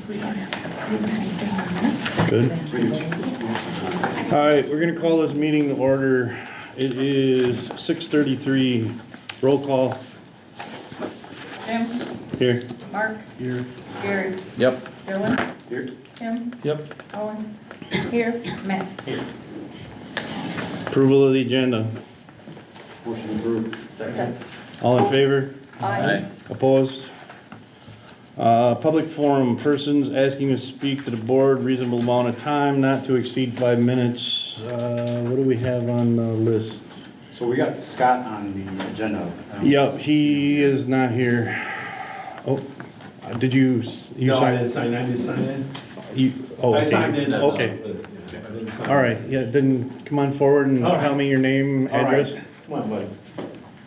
We don't have to approve anything on this. Good. All right, we're gonna call this meeting to order. It is 6:33. Roll call. Jim, Here. Mark, Here. Gary, Yep. Dylan, Here. Tim, Yep. Owen, here, Matt. Approval of the agenda. Motion approved. Second. All in favor? Aye. Opposed? Public forum, persons asking to speak to the board, reasonable amount of time, not to exceed 5 minutes. What do we have on the list? So we got Scott on the agenda. Yep, he is not here. Oh, did you? No, I signed- didn't sign, I just signed in. Oh, I okay. signed in. Okay, I didn't sign all right, yeah, then come on forward and All right. tell me your name, All right. address. Come on, buddy.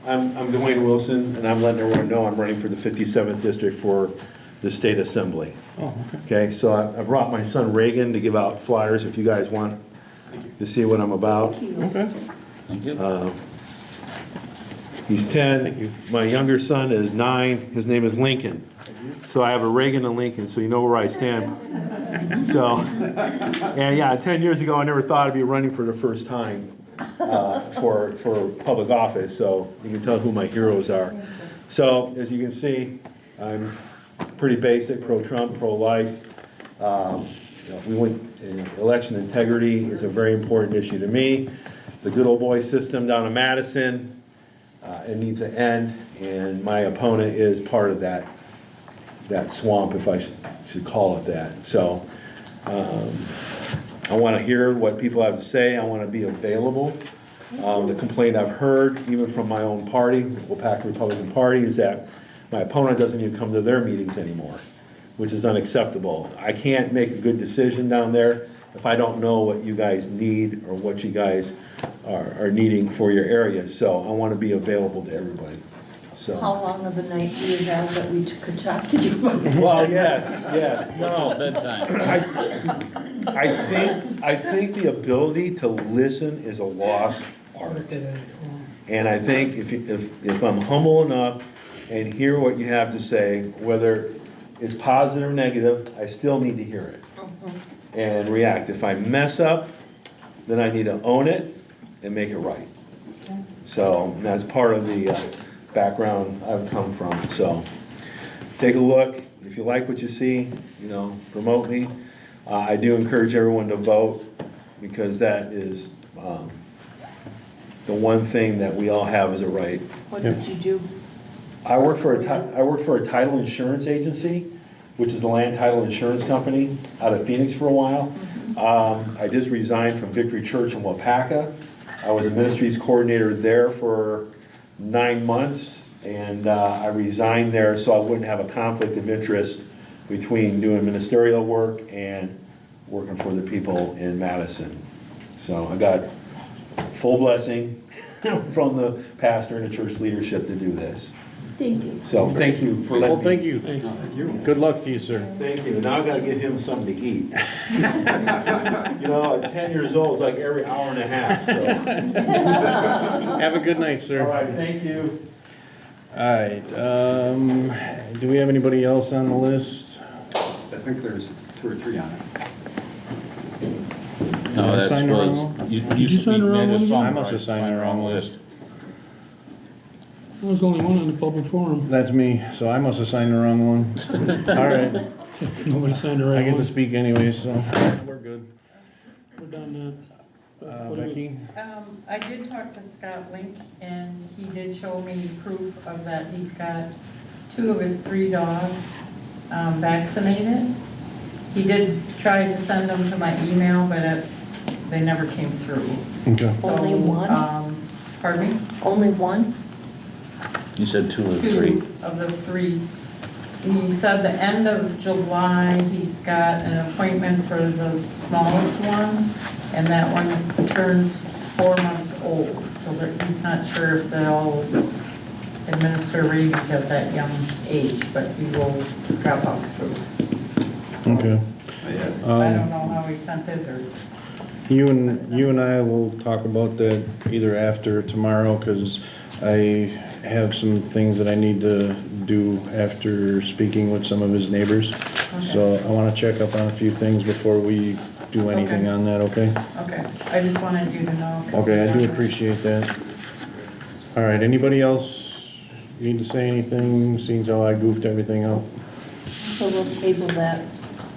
I'm Dwayne Wilson, and I'm letting everyone know I'm running for the 57th district for the state assembly. Oh, okay. Okay, so I brought my son Reagan to give out flyers if you guys want to see what I'm about. Okay. Thank you. He's 10. My younger son is 9. His name is Lincoln. So I have a Reagan and Lincoln, so you know where I stand. So, and yeah, 10 years ago, I never thought I'd be running for the first time for public office. So you can tell who my heroes are. So as you can see, I'm pretty basic, pro-Trump, pro-life. Election integrity is a very important issue to me. The good old boy system down in Madison, it needs to end, and my opponent is part of that swamp, if I should call it that. So I want to hear what people have to say. I want to be available. The complaint I've heard, even from my own party, the Wapaka Republican Party, is that my opponent doesn't even come to their meetings anymore, which is unacceptable. I can't make a good decision down there if I don't know what you guys need or what you guys are needing for your area. So I want to be available to everybody. So. How long of a night do you have that we could talk to you? Well, yes. What's No, his bedtime? I think the ability to listen is a lost art. And I think if I'm humble enough and hear what you have to say, whether it's positive or negative, I still need to hear it and react. If I mess up, then I need to own it and make it right. So that's part of the background I've come from. So take a look. If you like what you see, promote me. I do encourage everyone to vote because that is the one thing that we all have as a right. What did you do? I work for a title insurance agency, which is the land title insurance company out of Phoenix for a while. I just resigned from Victory Church in Wapaka. I was a ministries coordinator there for 9 months, and I resigned there so I wouldn't have a conflict of interest between doing ministerial work and working for the people in Madison. So I got full blessing from the pastor and the church leadership to do this. Thank you. So thank you for letting Well, me. thank you. Good luck to you, sir. Thank you. Now I've got to give him something to eat. At 10 years old, it's like every hour and a half, so. Have a good night, sir. All right, thank you. All right, do we have anybody else on the list? I think there's 2 or 3 on it. No, Did I that's sign the wrong was, one? you sign the wrong one? I must have signed the wrong list. There was only one on the public forum. That's me, so I must have signed the wrong one. All right, Nobody signed the I right get to one. speak anyway, so we're good. We're done that. Becky? I did talk to Scott Link, and he did show me proof of that. He's got 2 of his 3 dogs vaccinated. He did try to send them to my email, but they never came through. Okay. So, Only one? Pardon me? Only one? You said 2 or 3. 2 of the 3. He said the end of July, he's got an appointment for the smallest one, and that one turns 4 months old. So that he's not sure if they'll administer rabies at that young age, but he will drop off through. Okay. I don't know how he sent it, or, You and I will talk about that either after or tomorrow, because I have some things that I need to do after speaking with some of his neighbors. So I wanna check up on a few things before we do anything Okay. on that, okay? Okay, I just wanted you to know. 'cause Okay, I do you- appreciate that. All right, anybody else need to say anything, seeing how I goofed everything up? So we'll table that.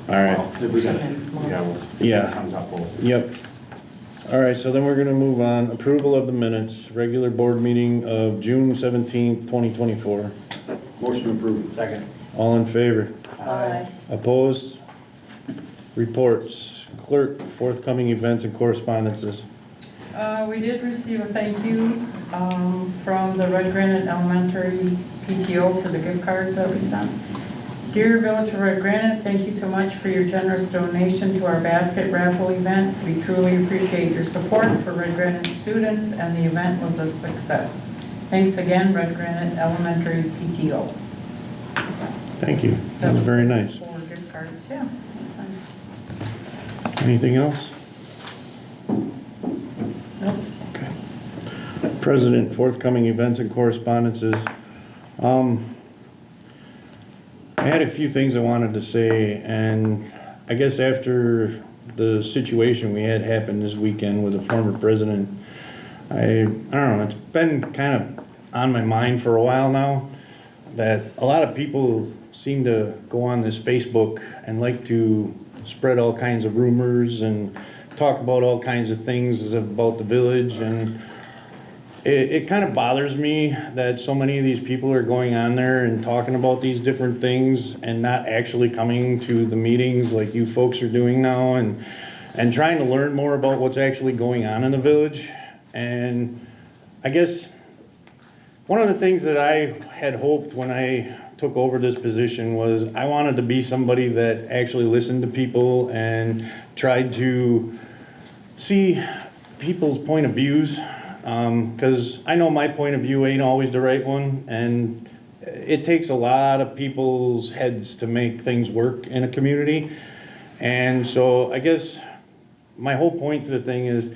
All right, Well, if we got, yeah, well, Yeah. it comes up, we'll. yep. All right, so then we're gonna move on. Approval of the minutes, regular board meeting of June 17th, 2024. Motion to approve. Second. All in favor? Aye. Opposed? Reports, clerk, forthcoming events and correspondences. We did receive a thank you from the Redgranite Elementary PTO for the gift cards that we sent. Dear Village of Redgranite, thank you so much for your generous donation to our basket raffle event. We truly appreciate your support for Redgranite students, and the event was a success. Thanks again, Redgranite Elementary PTO. Thank you, that was very nice. 4 gift cards, yeah. That's nice. Anything else? Nope. Okay. President, forthcoming events and correspondences. I had a few things I wanted to say, and I guess after the situation we had happen this weekend with the former president, I don't know, it's been kind of on my mind for a while now, that a lot of people seem to go on this Facebook and like to spread all kinds of rumors and talk about all kinds of things about the village, and it kind of bothers me that so many of these people are going on there and talking about these different things and not actually coming to the meetings like you folks are doing now, and trying to learn more about what's actually going on in the village. And I guess one of the things that I had hoped when I took over this position was I wanted to be somebody that actually listened to people and tried to see people's point of views, because I know my point of view ain't always the right one, and it takes a lot of people's heads to make things work in a community. And so I guess my whole point to the thing is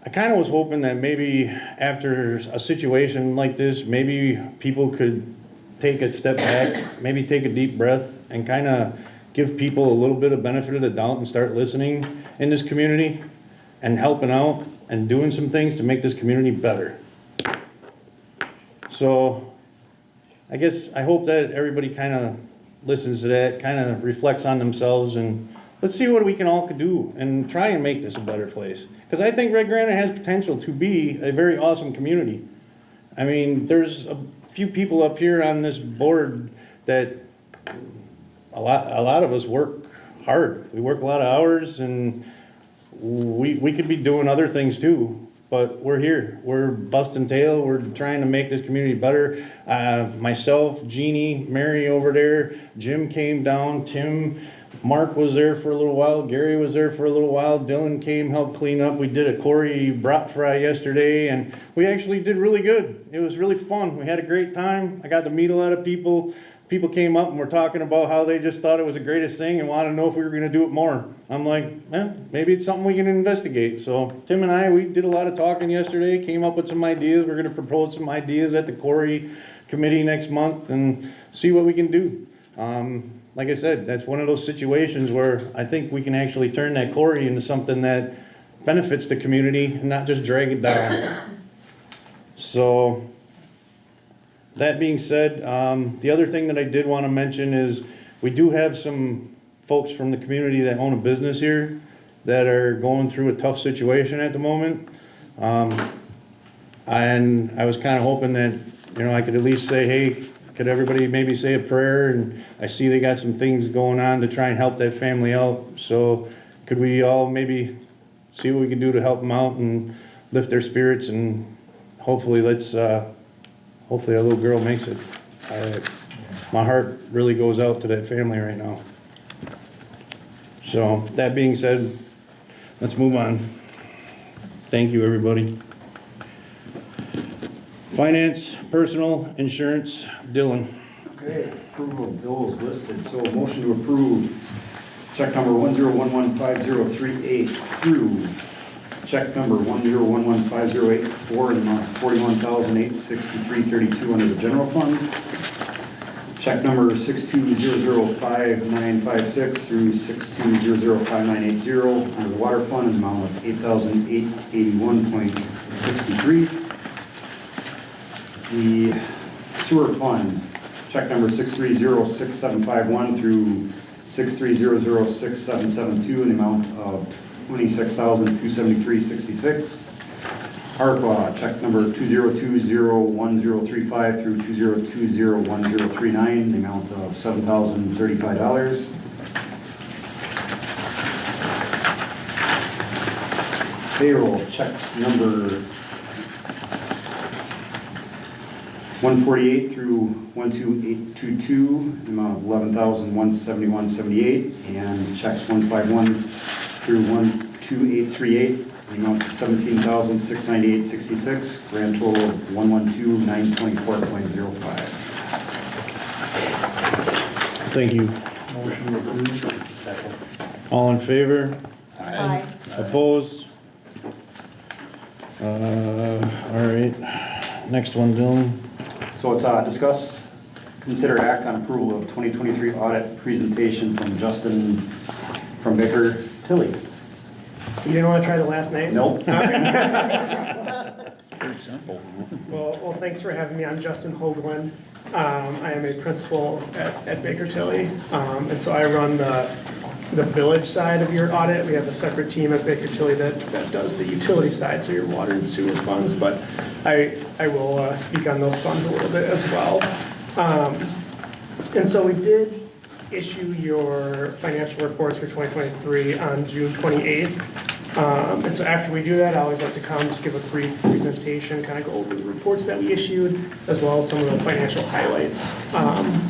I kind of was hoping that maybe after a situation like this, maybe people could take a step back, maybe take a deep breath, and kind of give people a little bit of benefit of the doubt and start listening in this community and helping out and doing some things to make this community better. So I guess I hope that everybody kind of listens to that, kind of reflects on themselves, and let's see what we can all do and try and make this a better place. Because I think Redgranite has potential to be a very awesome community. I mean, there's a few people up here on this board that a lot of us work hard. We work a lot of hours, and we could be doing other things too, but we're here. We're busting tail. We're trying to make this community better. Myself, Jeannie, Mary over there, Jim came down, Tim, Mark was there for a little while, Gary was there for a little while, Dylan came, helped clean up. We did a Corey brat fry yesterday, and we actually did really good. It was really fun. We had a great time. I got to meet a lot of people. People came up and were talking about how they just thought it was the greatest thing and wanted to know if we were going to do it more. I'm like, maybe it's something we can investigate. So Tim and I, we did a lot of talking yesterday, came up with some ideas. We're going to propose some ideas at the Corey committee next month and see what we can do. Like I said, that's one of those situations where I think we can actually turn that Corey into something that benefits the community and not just drag it down. So that being said, the other thing that I did want to mention is we do have some folks from the community that own a business here that are going through a tough situation at the moment. And I was kind of hoping that, I could at least say, hey, could everybody maybe say a prayer? And I see they got some things going on to try and help that family out. So could we all maybe see what we can do to help them out and lift their spirits, and hopefully hopefully our little girl makes it. My heart really goes out to that family right now. So that being said, let's move on. Thank you, everybody. Finance, personal, insurance, Dylan. Okay, approval of bills listed, so motion to approve check number 1011538 through check number 1011508 for an amount of $41,863.32 under the general fund. Check number 62005956 through 62005980 under the water fund in the amount of $8,881.63. The sewer fund, check number 6306751 through 6306772 in the amount of $26,273.66. ARPA, check number 2020135 through 2020139 in the amount of $7,035. Payroll, checks number 148 through 12822 in the amount of $11,171.78, and checks 151 through 12838 in the amount of $17,698.66, grand total of $112,924.05. Thank you. Motion approved. All in favor? Aye. Opposed? All right. Next one, Dylan. So it's discuss, consider act on approval of 2023 audit presentation from Justin from Baker Tilly. You didn't want to try the last name? Nope. Pretty simple. Well, thanks for having me. I'm Justin Hoagland. I am a principal at Baker Tilly, and so I run the village side of your audit. We have a separate team at Baker Tilly that does the utility side, so your water and sewer funds, but I will speak on those funds a little bit as well. And so we did issue your financial reports for 2023 on June 28th. And so after we do that, I always like to come, just give a brief presentation, kind of go over the reports that we issued, as well as some of the financial highlights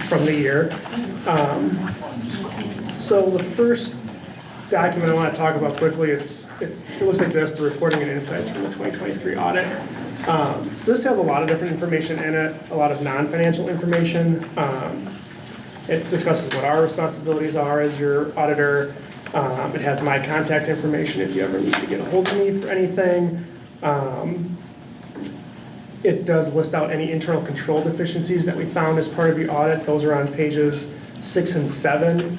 from the year. So the first document I want to talk about quickly, it looks like this, the reporting and insights from the 2023 audit. So this has a lot of different information in it, a lot of non-financial information. It discusses what our responsibilities are as your auditor. It has my contact information if you ever need to get a hold of me for anything. It does list out any internal control deficiencies that we found as part of the audit. Those are on pages 6 and 7.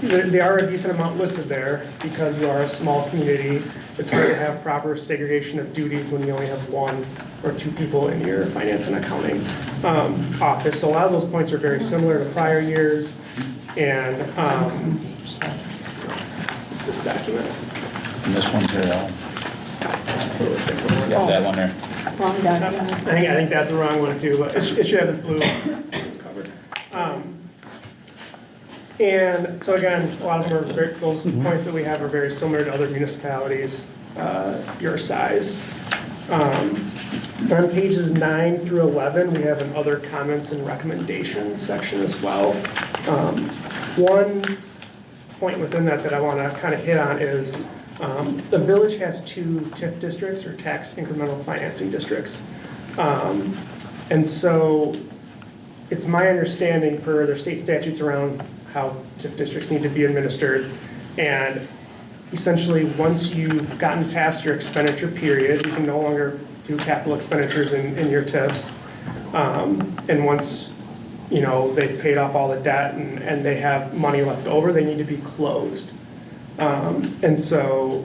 They are a decent amount listed there because you are a small community. It's hard to have proper segregation of duties when you only have 1 or 2 people in your finance and accounting office. So a lot of those points are very similar to prior years. And it's this document. And this one here, yeah, that one there. Wrong document. I think that's the wrong one too, but it should have this blue cover. And so again, a lot of them are those points that we have are very similar to other municipalities your size. On pages 9 through 11, we have an other comments and recommendations section as well. One point within that I want to kind of hit on is the village has 2 TIF districts, or tax incremental financing districts. And so it's my understanding per their state statutes around how TIF districts need to be administered. And essentially, once you've gotten past your expenditure period, you can no longer do capital expenditures in your TIFs. And once they've paid off all the debt and they have money left over, they need to be closed. And so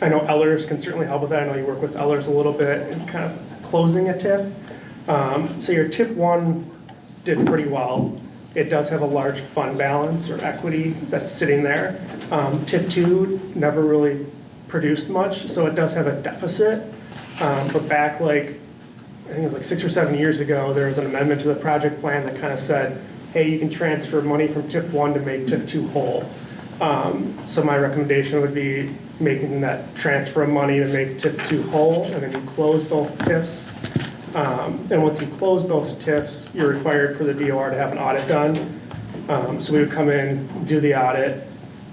I know Ellers can certainly help with that. I know you work with Ellers a little bit in kind of closing a TIF. So your TIF 1 did pretty well. It does have a large fund balance or equity that's sitting there. TIF 2 never really produced much, so it does have a deficit. But back I think it was like 6 or 7 years ago, there was an amendment to the project plan that kind of said, hey, you can transfer money from TIF 1 to make TIF 2 whole. So my recommendation would be making that transfer of money to make TIF 2 whole, and then you close both TIFs. And once you close those TIFs, you're required for the DOR to have an audit done. So we would come in, do the audit,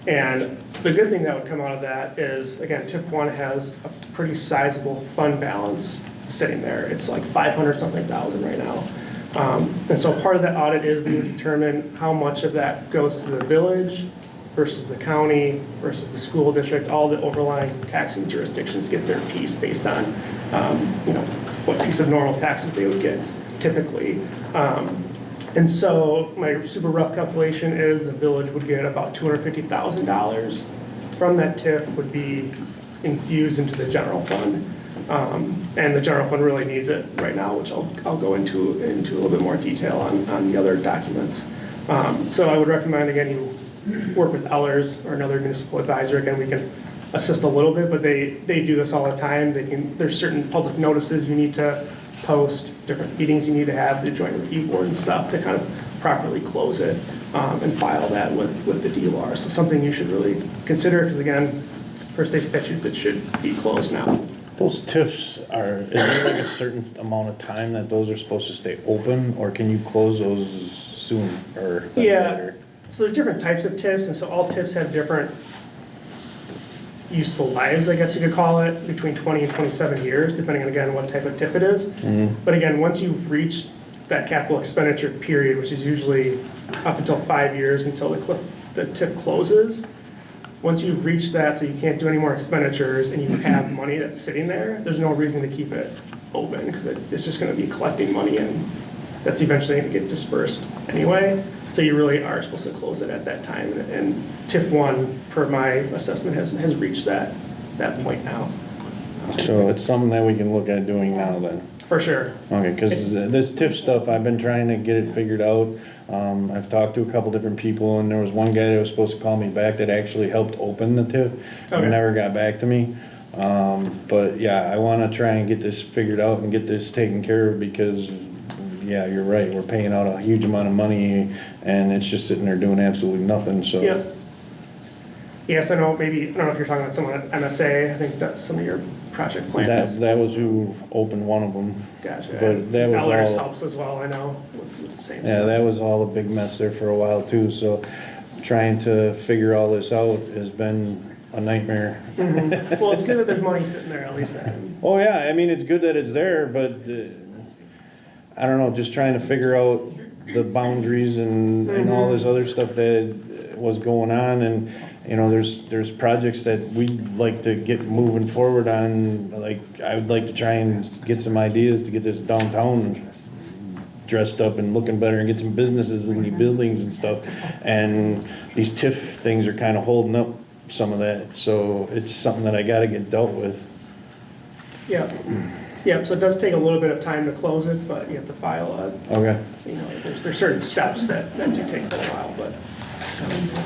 and the good thing that would come out of that is, again, TIF 1 has a pretty sizable fund balance sitting there. It's like 500-something thousand right now. And so part of that audit is we would determine how much of that goes to the village versus the county versus the school district. All the overlying taxing jurisdictions get their piece based on what piece of normal taxes they would get. typically. And so my super rough calculation is the village would get about $250,000 from that TIF would be infused into the general fund. And the general fund really needs it right now, which I'll go into a little bit more detail on the other documents. So I would recommend, again, you work with Ellers or another municipal advisor. Again, we can assist a little bit, but they do this all the time. There's certain public notices you need to post, different meetings you need to have, the joint review board and stuff to kind of properly close it and file that with the DOR. So something you should really consider, because again, per state statutes, it should be closed now. Those TIFs is there like a certain amount of time that those are supposed to stay open, or can you close those soon, or? Yeah, so there's different types of TIFs, and so all TIFs have different useful lives, I guess you could call it, between 20 and 27 years, depending on, again, what type of TIF it is. But again, once you've reached that capital expenditure period, which is usually up until 5 years until the TIF closes, once you've reached that, so you can't do any more expenditures, and you have money that's sitting there, there's no reason to keep it open, because it's just gonna be collecting money, and that's eventually gonna get dispersed anyway. So you really are supposed to close it at that time, and TIF 1, per my assessment, has reached that point now. So it's something that we can look at doing now then? For sure. Okay, because this TIF stuff, I've been trying to get it figured out. I've talked to a couple different people, and there was one guy that was supposed to call me back that actually helped open the TIF, Okay. and never got back to me. But yeah, I want to try and get this figured out and get this taken care of, because yeah, you're right, we're paying out a huge amount of money, and it's just sitting there doing absolutely nothing, so. Yeah. Yes, I know, maybe, I don't know if you're talking about someone at MSA, I think that's some of your project plans. That was who opened one of them. Gotcha. But that was Ellers all. helps as well, I know, with the same Yeah, stuff. that was all a big mess there for a while too, so trying to figure all this out has been a nightmare. Well, it's good that there's money sitting there, at least then. Oh yeah, I mean, it's good that it's there, but I don't know, just trying to figure out the boundaries and all this other stuff that was going on, and you know, there's projects that we'd like to get moving forward on. Like, I would like to try and get some ideas to get this downtown dressed up and looking better, and get some businesses and new buildings and stuff. And these TIF things are kind of holding up some of that, so it's something that I gotta get dealt with. Yeah, yeah, so it does take a little bit of time to close it, but you have to file Okay. you know, there's certain steps that do take a little while, but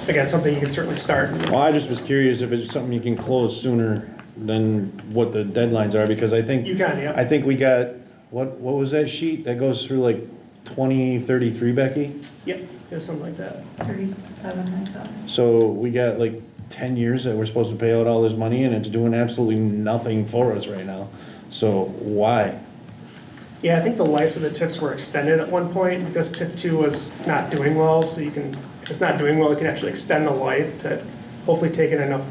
again, something you can certainly start. Well, I just was curious if it's something you can close sooner than what the deadlines are, because I think. You can, yeah. I think we got, what was that sheet that goes through like 2033, Becky? Yep, there's something like that. 37, I thought. So we got like 10 years that we're supposed to pay out all this money, and it's doing absolutely nothing for us right now. So why? Yeah, I think the lives of the TIFs were extended at one point because TIF 2 was not doing well, so if it's not doing well, you can actually extend the life to hopefully take in enough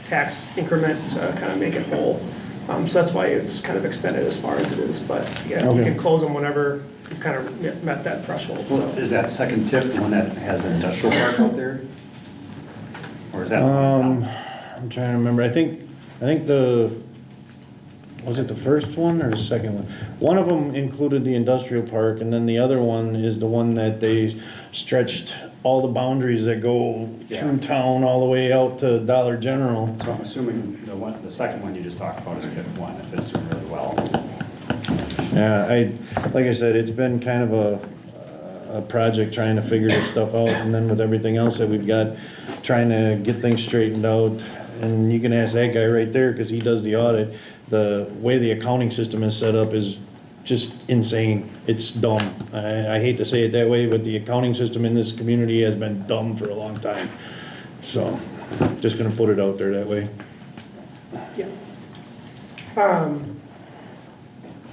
tax increment to kind of make it whole. So that's why it's kind of extended as far as it is, but yeah, you Okay. can close them whenever you've kind of met that threshold, so. Is that second TIF the one that has an industrial park out there? Or is that? I'm trying to remember. I think was it the first one or the second one? One of them included the industrial park, and then the other one is the one that they stretched all the boundaries that go through town all the way out to Dollar General. So I'm assuming the second one you just talked about is TIF 1, if it's doing really well. Yeah, like I said, it's been kind of a project trying to figure this stuff out, and then with everything else that we've got, trying to get things straightened out. And you can ask that guy right there, because he does the audit. The way the accounting system is set up is just insane. It's dumb. I hate to say it that way, but the accounting system in this community has been dumb for a long time. So, just gonna put it out there that way. Yeah.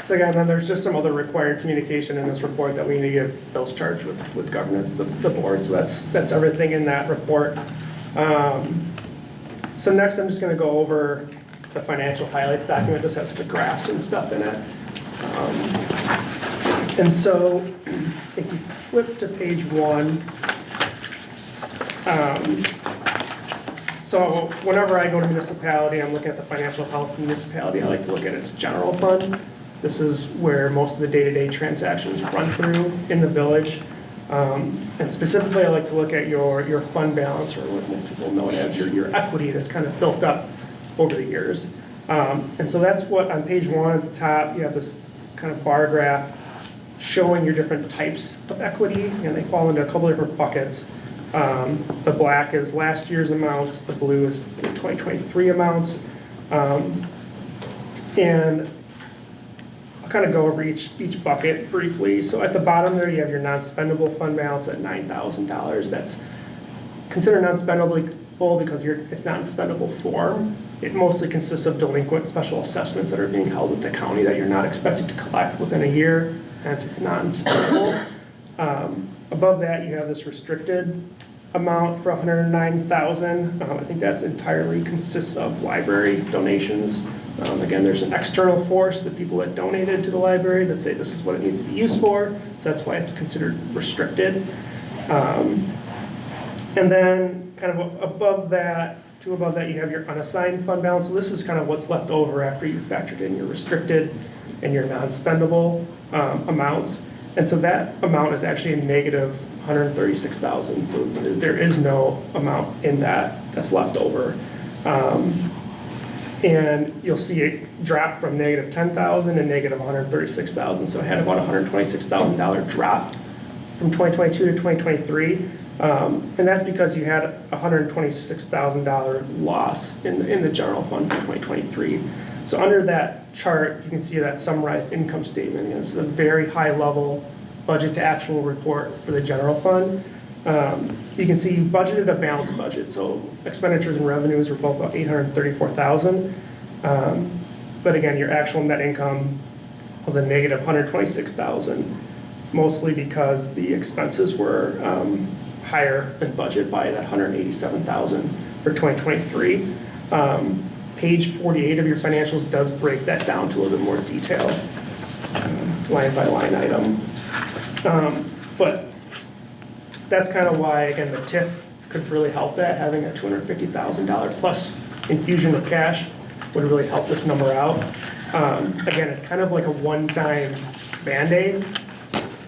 So again, then there's just some other required communication in this report that we need to give those charged with governance, the board. So that's everything in that report. So next, I'm just going to go over the financial highlights document. This has the graphs and stuff in it. And so if you flip to page 1, so whenever I go to municipality, I'm looking at the financial health of the municipality. I like to look at its general fund. This is where most of the day-to-day transactions run through in the village. And specifically, I like to look at your fund balance, or what most people know it as your equity that's kind of built up over the years. And so that's what, on page 1 at the top, you have this kind of bar graph showing your different types of equity, and they fall into a couple different buckets. The black is last year's amounts, the blue is the 2023 amounts. And I'll kind of go over each bucket briefly. So at the bottom there, you have your non-spendable fund balance at $9,000. That's considered non-spendable because it's not in spendable form. It mostly consists of delinquent special assessments that are being held at the county that you're not expected to collect within a year, hence it's non-spendable. Above that, you have this restricted amount for $109,000. I think that's entirely consists of library donations. Again, there's an external force, the people that donated to the library, that say this is what it needs to be used for, so that's why it's considered restricted. And then kind of above that, you have your unassigned fund balance. So this is kind of what's left over after you factored in your restricted and your non-spendable amounts. And so that amount is actually a negative $136,000. So there is no amount in that that's left over. And you'll see it drop from negative $10,000 to negative $136,000. So it had about a $126,000 drop from 2022 to 2023. And that's because you had a $126,000 loss in the general fund for 2023. So under that chart, you can see that summarized income statement. This is a very high level budget to actual report for the general fund. You can see you budgeted a balanced budget. So expenditures and revenues were both $834,000. But again, your actual net income was a negative $126,000, mostly because the expenses were higher than budget by that $187,000 for 2023. Page 48 of your financials does break that down to a little bit more detail, line by line item. But that's kind of why, again, the TIF could really help that. Having a $250,000 plus infusion of cash would really help this number out. Again, it's kind of like a one-time Band-Aid,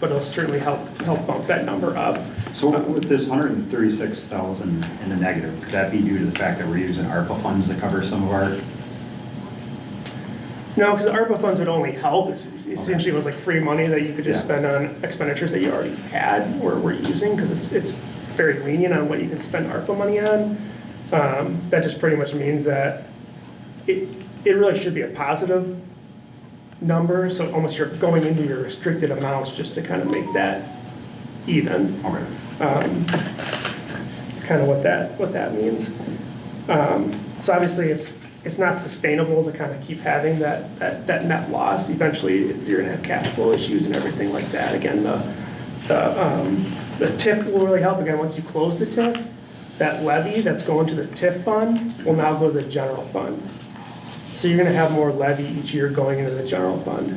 but it'll certainly help bump that number up. So with this 136,000 in the negative, could that be due to the fact that we're using ARPA funds to cover some of our? No, because the ARPA funds would only help. Essentially, it was like free money that you could just spend on expenditures that you already had or were using, because it's very lenient on what you can spend ARPA money on. That just pretty much means that it really should be a positive number. So almost you're going into your restricted amounts just to kind of make that even. Okay. It's kind of what that means. So obviously it's not sustainable to kind of keep having that net loss. Eventually you're gonna have cash flow issues and everything like that. Again, the TIF will really help. Again, once you close the TIF, that levy that's going to the TIF fund will now go to the general fund. So you're gonna have more levy each year going into the general fund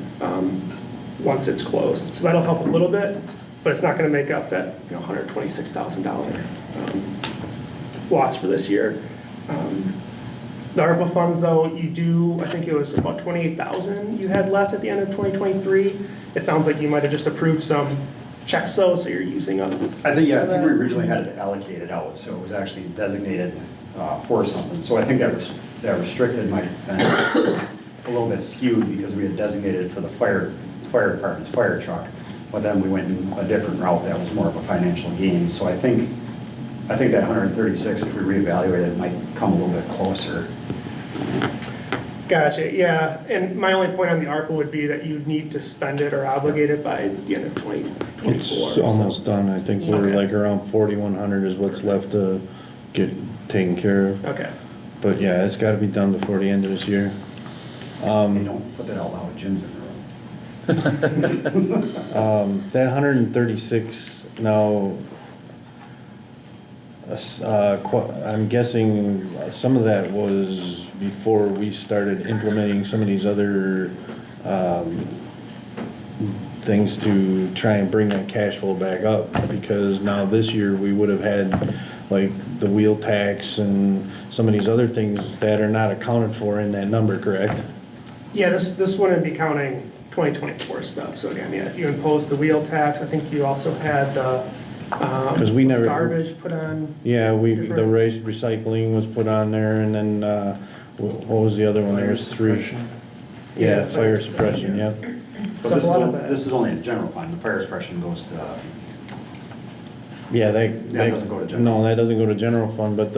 once it's closed. So that'll help a little bit, but it's not gonna make up that $126,000 loss for this year. The ARPA funds, though, you do, I think it was about $28,000 you had left at the end of 2023. It sounds like you might have just approved some checks, though, so you're using them. I think we originally had it allocated out, so it was actually designated for something. So I think that restricted might have been a little bit skewed because we had designated for the fire department's fire truck, but then we went in a different route that was more of a financial gain. So I think that 136, if we reevaluate it, might come a little bit closer. Gotcha, yeah. And my only point on the ARPA would be that you'd need to spend it or obligate it by the end of 2024. It's almost done. I think we're Okay. like around 4,100 is what's left to get taken care of. Okay. But yeah, it's gotta be done before the end of this year. Don't put that out loud, Jim's in the room. That 136, now, I'm guessing some of that was before we started implementing some of these other things to try and bring that cash flow back up, because now this year we would have had like the wheel tax and some of these other things that are not accounted for in that number, correct? Yeah, this wouldn't be counting 2024 stuff. So again, yeah, if you impose the wheel tax, I think you also had the 'Cause we never- garbage put on. Yeah, the Different- race recycling was put on there, and then, what was the other one? There was three. Yeah, fire suppression, yep. But So this a is, lot of that- this is only a general fund, the fire suppression goes to, Yeah, That doesn't go to general. No, that doesn't go to general fund, but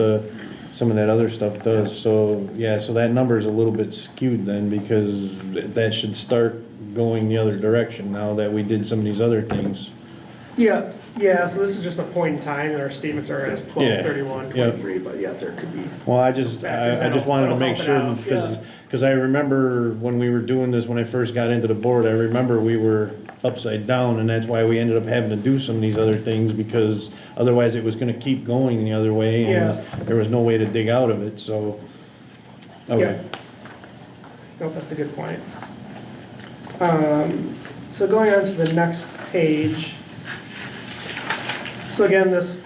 some of that other stuff does, so, yeah, so that number's a little bit skewed then, because that should start going the other direction now that we did some of these other things. Yeah, so this is just a point in time, and our statements are as 12/31/23, but yeah, there could be. Well, I just wanted to make sure, That'll help it out, because I remember when we were doing this, when I first got into the board, I remember we were upside down, and that's why we ended up having to do some of these other things, because otherwise it was gonna keep going the other way, and there was no way to dig out of it, so. Yeah. Okay. No, that's a good point. So going on to the next page. So again, this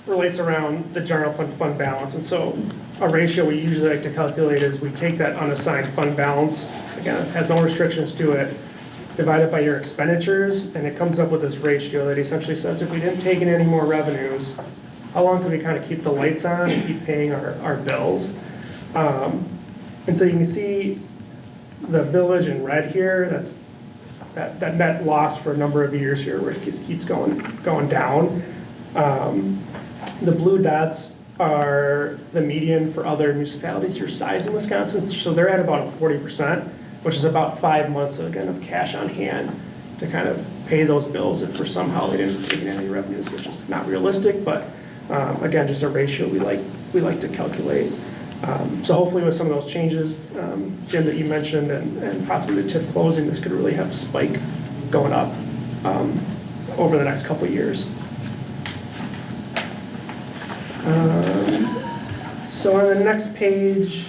relates around the general fund balance, and so a ratio we usually like to calculate is we take that unassigned fund balance, again, it has no restrictions to it, divide it by your expenditures, and it comes up with this ratio that essentially says if we didn't take in any more revenues, how long can we kind of keep the lights on and keep paying our bills? And so you can see the village in red here, that's that net loss for a number of years here, where it just keeps going down. The blue dots are the median for other municipalities your size in Wisconsin, so they're at about 40%, which is about 5 months, again, of cash on hand to kind of pay those bills if for somehow they didn't take in any revenues, which is not realistic, but again, just a ratio we like to calculate. So hopefully with some of those changes, Jim, that you mentioned, and possibly the TIF closing, this could really have a spike going up over the next couple of years. So on the next page,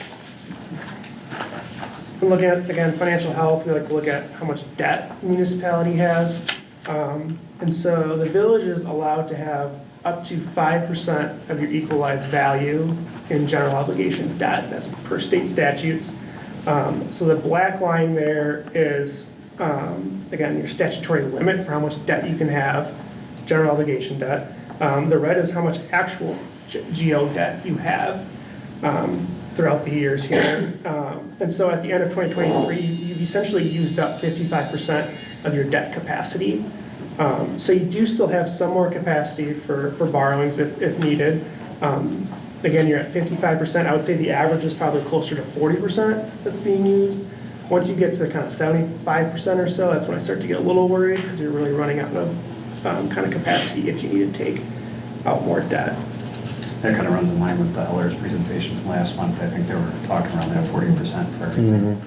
we're looking at, again, financial health. We like to look at how much debt the municipality has. And so the village is allowed to have up to 5% of your equalized value in general obligation debt. That's per state statutes. So the black line there is, again, your statutory limit for how much debt you can have, general obligation debt. The red is how much actual GO debt you have throughout the years here. And so at the end of 2023, you've essentially used up 55% of your debt capacity. So you do still have some more capacity for borrowings if needed. Again, you're at 55%. I would say the average is probably closer to 40% that's being used. Once you get to kind of 75% or so, that's when I start to get a little worried, because you're really running out of kind of capacity if you need to take out more debt. that kind of runs in line with the Eller's presentation from last month. I think they were talking around that 40% for everything.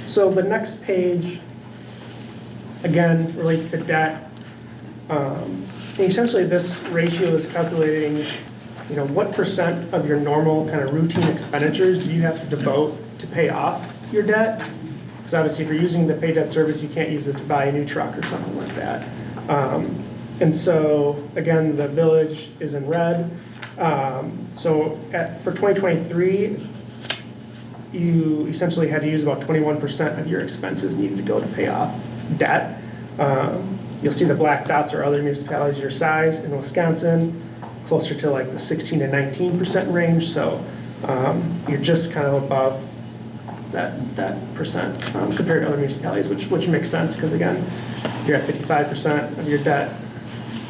So the next page, again, relates to debt. And essentially, this ratio is calculating, what percent of your normal kind of routine expenditures do you have to devote to pay off your debt? Because obviously, if you're using the pay debt service, you can't use it to buy a new truck or something like that. And so, again, the village is in red. For 2023, you essentially had to use about 21% of your expenses needed to go to pay off debt. You'll see the black dots are other municipalities your size in Wisconsin, closer to like the 16 to 19% range. So you're just kind of above that percent compared to other municipalities, which makes sense because again, you're at 55% of your debt.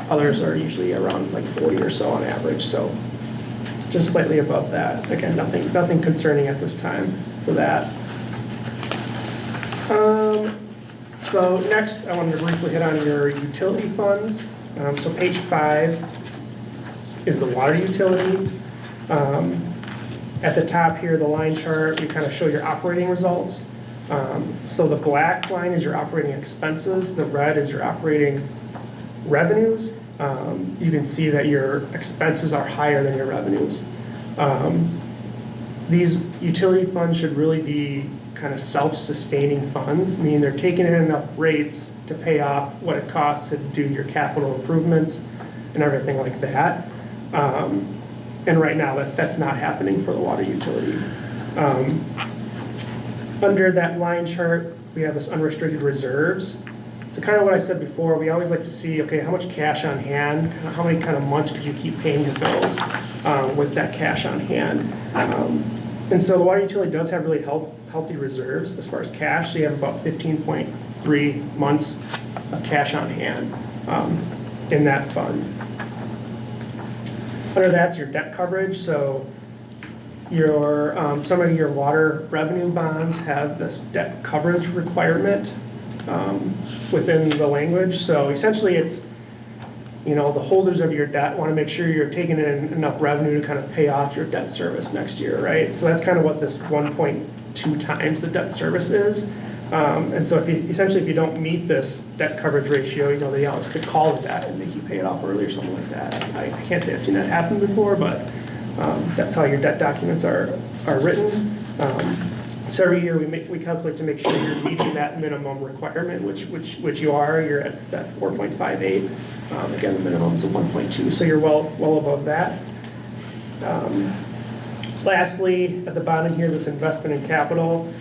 Others are usually around like 40 or so on average. So just slightly above that. Again, nothing concerning at this time for that. So next, I wanted to briefly hit on your utility funds. So page 5 is the water utility. At the top here, the line chart, we kind of show your operating results. So the black line is your operating expenses. The red is your operating revenues. You can see that your expenses are higher than your revenues. These utility funds should really be kind of self-sustaining funds, meaning they're taking in enough rates to pay off what it costs to do your capital improvements and everything like that. And right now, that's not happening for the water utility. Under that line chart, we have this unrestricted reserves. So kind of what I said before, we always like to see, okay, how much cash on hand, how many kind of months could you keep paying your bills with that cash on hand? And so the water utility does have really healthy reserves as far as cash. So you have about 15.3 months of cash on hand in that fund. Under that's your debt coverage. So your some of your water revenue bonds have this debt coverage requirement within the language. So essentially it's, the holders of your debt want to make sure you're taking in enough revenue to kind of pay off your debt service next year, right? So that's kind of what this 1.2 times the debt service is. And so if you don't meet this debt coverage ratio, they always could call the debt and make you pay it off early or something like that. I can't say I've seen that happen before, but that's how your debt documents are written. So every year we calculate to make sure you're meeting that minimum requirement, which you are. You're at that 4.58. Again, the minimum is a 1.2, so you're well above that. Lastly, at the bottom here, this investment in capital.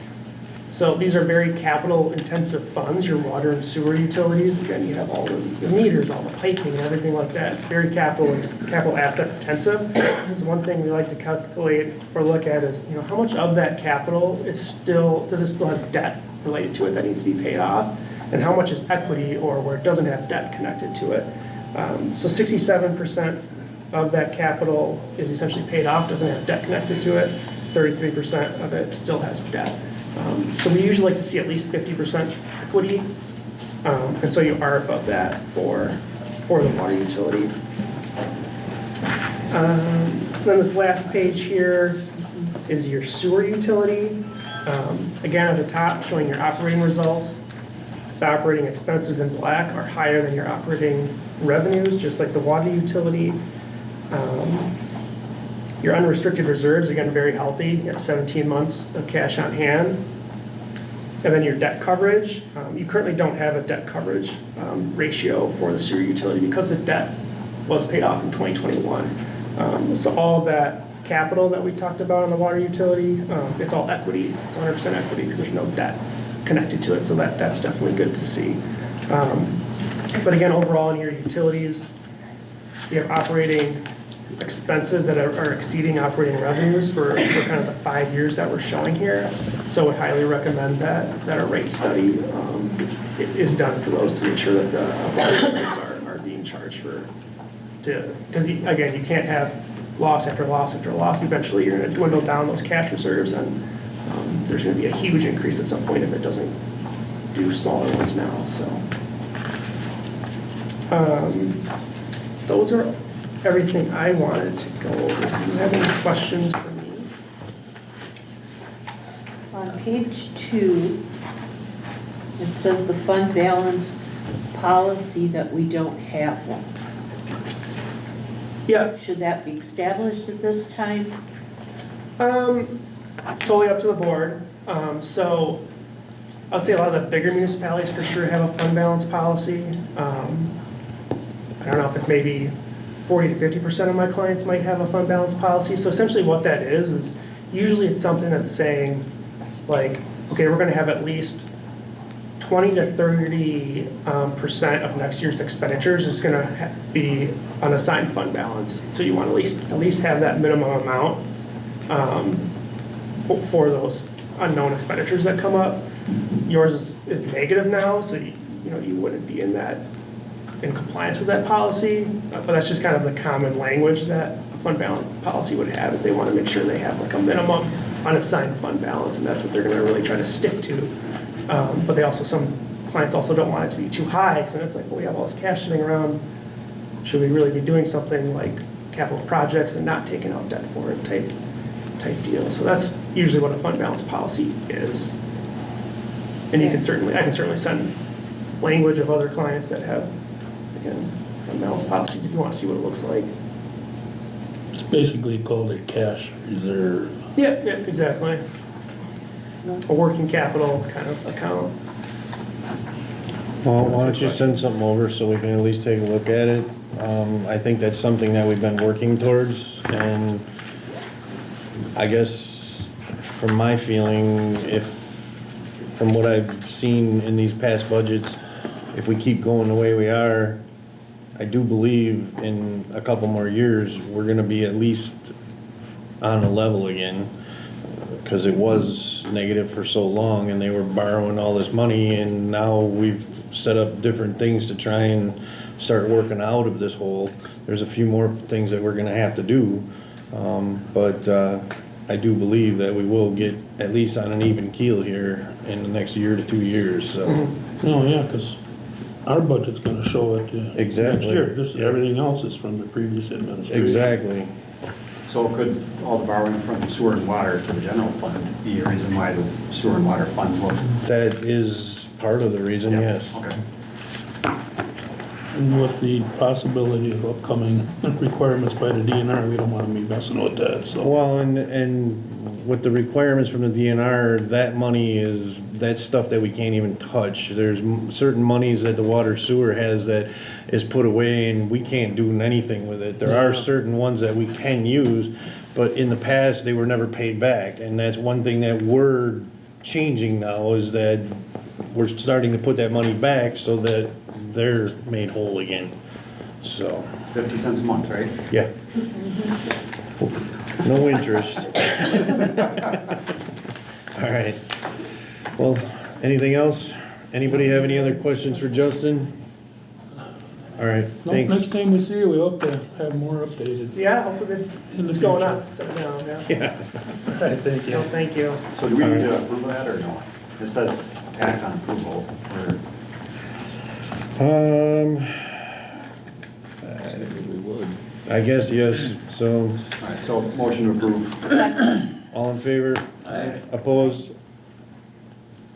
So these are very capital intensive funds, your water and sewer utilities. Again, you have all the meters, all the piping and everything like that. It's very capital asset intensive. This is one thing we like to calculate or look at is, how much of that capital does it still have debt related to it that needs to be paid off? And how much is equity or where it doesn't have debt connected to it? So 67% of that capital is essentially paid off, doesn't have debt connected to it. 33% of it still has debt. So we usually like to see at least 50% equity, and so you are above that for the water utility. Then this last page here is your sewer utility. Again, at the top, showing your operating results. The operating expenses in black are higher than your operating revenues, just like the water utility. Your unrestricted reserves, again, very healthy. You have 17 months of cash on hand. And then your debt coverage. You currently don't have a debt coverage ratio for the sewer utility because the debt was paid off in 2021. So all of that capital that we talked about on the water utility, it's all equity. It's 100% equity because there's no debt connected to it. So that's definitely good to see. But again, overall in your utilities, you have operating expenses that are exceeding operating revenues for kind of the 5 years that we're showing here. So I would highly recommend that a rate study is done for those to make sure that the appropriate rates are being charged because again, you can't have loss after loss after loss. Eventually you're going to dwindle down those cash reserves and there's going to be a huge increase at some point if it doesn't do smaller ones now. So those are everything I wanted to go over. Do you have any questions for me? On page 2, it says the fund balance policy that we don't have one. Yeah, Should that be established at this time? totally up to the board. So I'd say a lot of the bigger municipalities for sure have a fund balance policy. I don't know if it's maybe 40 to 50% of my clients might have a fund balance policy. So essentially what that is usually it's something that's saying like, okay, we're going to have at least 20 to 30% of next year's expenditures is going to be unassigned fund balance. So you want to at least have that minimum amount for those unknown expenditures that come up. Yours is negative now, so you wouldn't be in compliance with that policy, but that's just kind of the common language that a fund balance policy would have, is they want to make sure they have like a minimum unassigned fund balance, and that's what they're going to really try to stick to. But some clients also don't want it to be too high, because then it's like, well, we have all this cash sitting around, should we really be doing something like capital projects and not taking out debt for it type deal. So that's usually what a fund balance policy is. And I can certainly send language of other clients that have, again, fund balance policies if you want to see what it looks like. It's basically called a cash reserve. Yeah, exactly. A working capital kind of account. Well, why don't you send something over so we can at least take a look at it? I think that's something that we've been working towards, and I guess from my feeling, if from what I've seen in these past budgets, if we keep going the way we are, I do believe in a couple more years, we're gonna be at least on a level again. Cause it was negative for so long and they were borrowing all this money and now we've set up different things to try and start working out of this hole. There's a few more things that we're gonna have to do. But I do believe that we will get at least on an even keel here in the next year to 2 years, so. Oh, yeah, because our budget's gonna show it next Exactly. year. This, everything else is from the previous administration. Exactly. So could all the borrowing from sewer and water to the general fund be a reason why the sewer and water fund will? That is part of the reason, Yeah, yes. Okay. And with the possibility of upcoming requirements by the DNR, we don't want to be messing with that, so. Well, and with the requirements from the DNR, that money is, that's stuff that we can't even touch. There's certain monies that the water sewer has that is put away and we can't do anything with it. There are Yeah. certain ones that we can use, but in the past, they were never paid back. And that's one thing that we're changing now is that we're starting to put that money back so that they're made whole again. So, 50 cents a month, right? yeah. No interest. All right. Well, anything else? Anybody have any other questions for Justin? All right, No, next thanks. time we see you, we hope to have more updated. Yeah, hopefully In the it's going future. up, so, yeah. Yeah. All right, thank No, thank you. So do we need to approve of that or no? It says act on approval or I guess yes, so, all right, so motion to approve. all in favor? Opposed?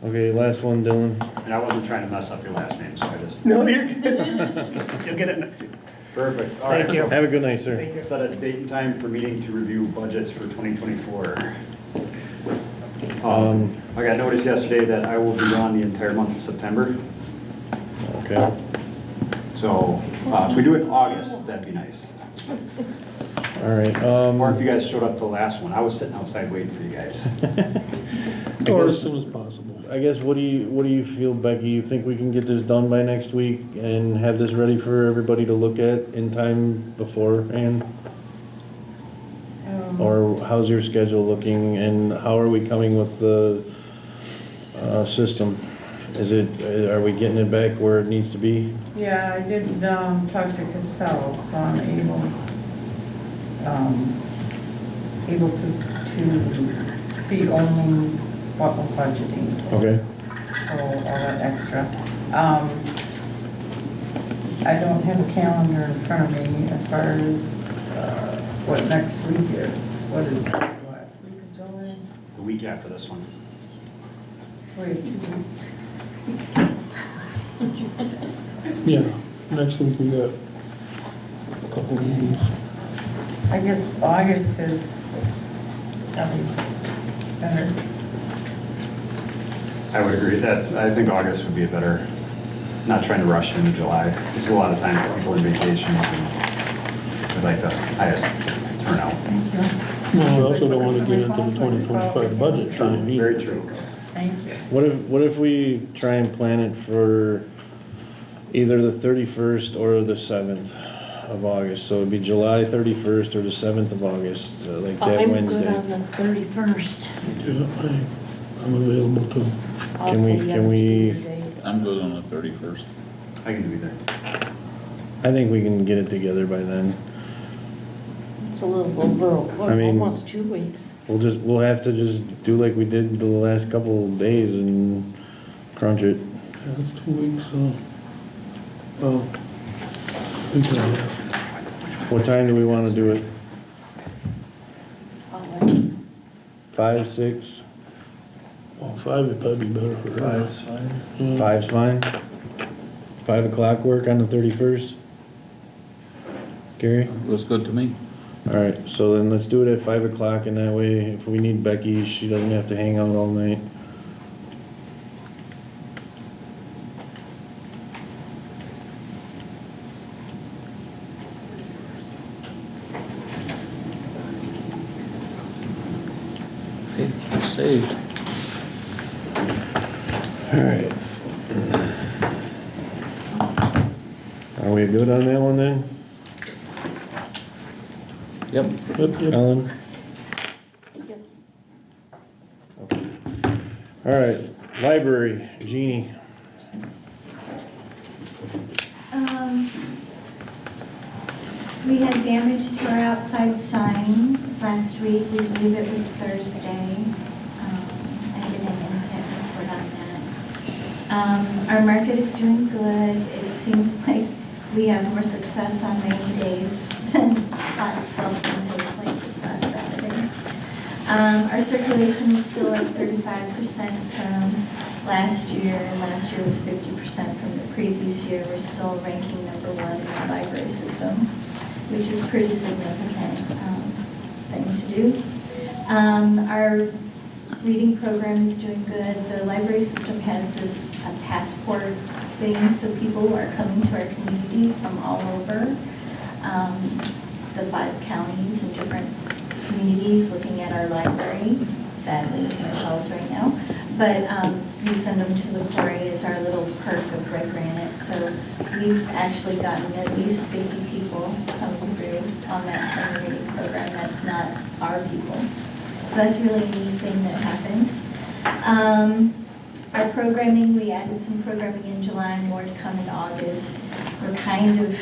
Okay, last one, Dylan. And I wasn't trying to mess up your last name, so I just. No, you're good. You'll get it next week. Perfect. All right, Thank you. so Have a good night, sir. Thank you. set a date and time for meeting to review budgets for 2024. I got notice yesterday that I will be gone the entire month of September. Okay. So if we do it in August, that'd be nice. All right, Or if you guys showed up to the last one. I was sitting outside waiting for you guys. Or as soon as possible. I guess, what do you feel, Becky? You think we can get this done by next week and have this ready for everybody to look at in time beforehand? Or how's your schedule looking and how are we coming with the system? Are we getting it back where it needs to be? Yeah, I did talk to Cassell, so I'm able to see only what we're budgeting for. Okay, So all that extra. I don't have a calendar in front of me as far as what next week is. What is that, the last week of July? The week after this one. We have 2 weeks. Yeah, next week we got a couple meetings. I guess August is probably better. I would agree. I think August would be a better, not trying to rush into July. There's a lot of time for people on vacations and we'd like the highest turnout. No, we also don't want to get into the 2025 budget time either. Very true. Thank you. what if we try and plan it for either the 31st or the 7th of August? So it'd be July 31st or the 7th of August, like that I'm Wednesday. good on the 31st. Yeah, I'm available too. I'll Can we- say can yes to we- either date. I'm good on the 31st. I can do either. I think we can get it together by then. It's a little over, I mean- almost 2 weeks. We'll have to just do like we did the last couple of days and crunch it. Yeah, it's 2 weeks, so, well, we can, What time do we want to do it? I'll 5, 6? well, 5 would probably be better for her. Five's fine. Yeah. 5's fine? 5 o'clock work on the 31st? Gary? Looks good to me. All right, so then let's do it at 5 o'clock, and that way, if we need Becky, she doesn't have to hang out all night. Okay, saved. All right. Are we good on that one then? Yep. Yep. Ellen? Yes. All right, library, Jeannie. We had damage to our outside sign last week. We believe it was Thursday. I did an incident report on that. Our market is doing good. It seems like we have more success on rainy days than hot, sweltering days like this last Saturday. Our circulation is still at 35% from last year, and last year was 50% from the previous year. We're still ranking #1 in the library system, which is pretty significant thing to do. Our reading program is doing good. The library system has this passport thing, so people are coming to our community from all over the 5 counties and different communities looking at our library. Sadly, no shelves right now. But we send them to the quarry as our little perk of Redgranite. So we've actually gotten at least 50 people coming through on that summer reading program. That's not our people. So that's really a neat thing that happened. Our programming, we added some programming in July and more to come in August. We're kind of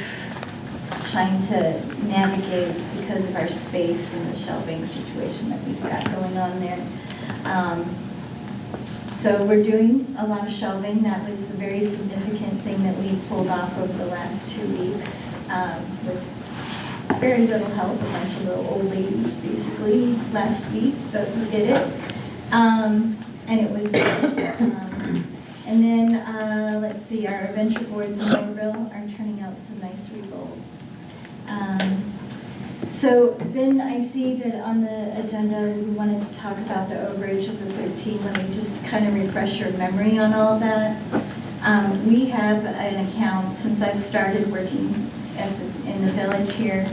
trying to navigate because of our space and the shelving situation that we've got going on there. So we're doing a lot of shelving. That was a very significant thing that we pulled off over the last 2 weeks with very little help, a bunch of little old ladies basically last week, but we did it. And it was good. And then, let's see, our adventure boards in Motorville are turning out some nice results. So then I see that on the agenda, we wanted to talk about the overage of the 13. Let me just kind of refresh your memory on all of that. We have an account, since I've started working in the village here,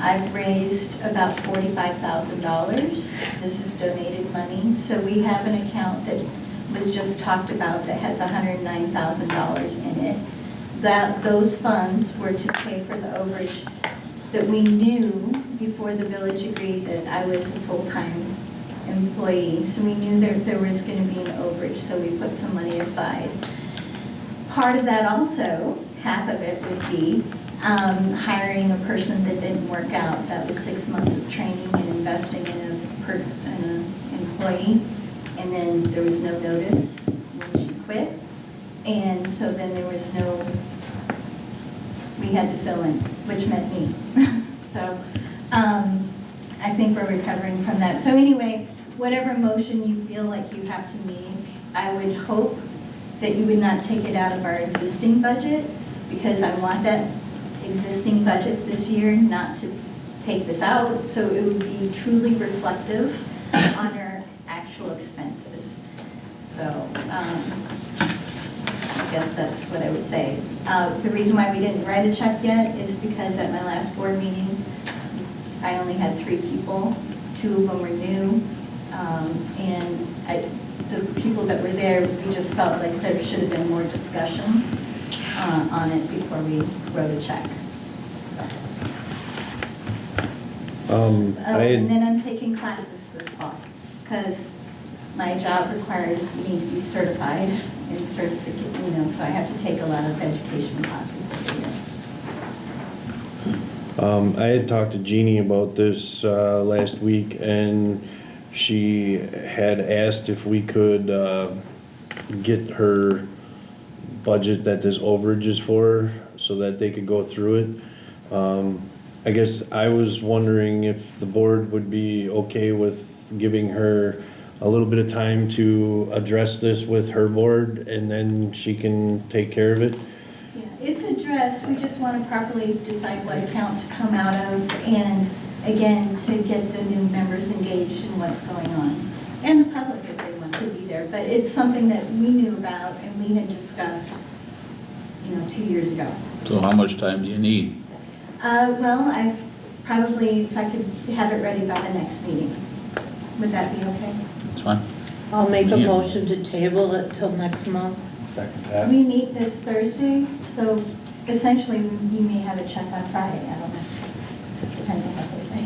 I've raised about $45,000. This is donated money. So we have an account that was just talked about that has $109,000 in it. Those funds were to pay for the overage that we knew before the village agreed that I was a full-time employee. So we knew there was going to be an overage, so we put some money aside. Part of that also, half of it would be hiring a person that didn't work out. That was 6 months of training and investing in an employee. And then there was no notice when she quit. And so then there was no, we had to fill in, which meant me. So I think we're recovering from that. So anyway, whatever motion you feel like you have to make, I would hope that you would not take it out of our existing budget, because I want that existing budget this year not to take this out, so it would be truly reflective on our actual expenses. So I guess that's what I would say. The reason why we didn't write a check yet is because at my last board meeting, I only had 3 people. 2 of them were new, and the people that were there, we just felt like there should have been more discussion on it before we wrote a check. And then I'm taking classes this fall, because my job requires me to be certified in certificate, so I have to take a lot of education classes every year. I had talked to Jeannie about this last week, and she had asked if we could get her budget that this overage is for, so that they could go through it. I guess I was wondering if the board would be okay with giving her a little bit of time to address this with her board, and then she can take care of it. Yeah, it's addressed. We just want to properly decide what account to come out of, and again, to get the new members engaged in what's going on, and the public if they want to be there. But it's something that we knew about and we had discussed, 2 years ago. So how much time do you need? Well, I probably, if I could have it ready by the next meeting. Would that be okay? It's fine. I'll make a Yeah. motion to table it till next month. Second that. We meet this Thursday, so essentially you may have a check on Friday, I don't know. Depends on what they say.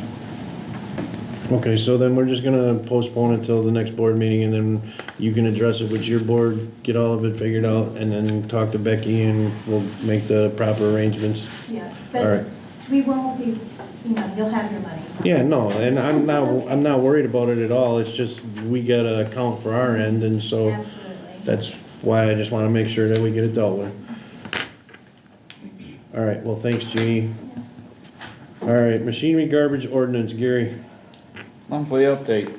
Okay, so then we're just gonna postpone it till the next board meeting, and then you can address it with your board, get all of it figured out, and then talk to Becky, and we'll make the proper arrangements. Yeah, All right. but we won't be, you'll have your money. Yeah, no, and I'm not worried about it at all, it's just, we gotta account for our end, and so Absolutely. that's why I just wanna make sure that we get it dealt with. All right, well, thanks, Jeannie. All right, machinery garbage ordinance, Gary. Monthly update.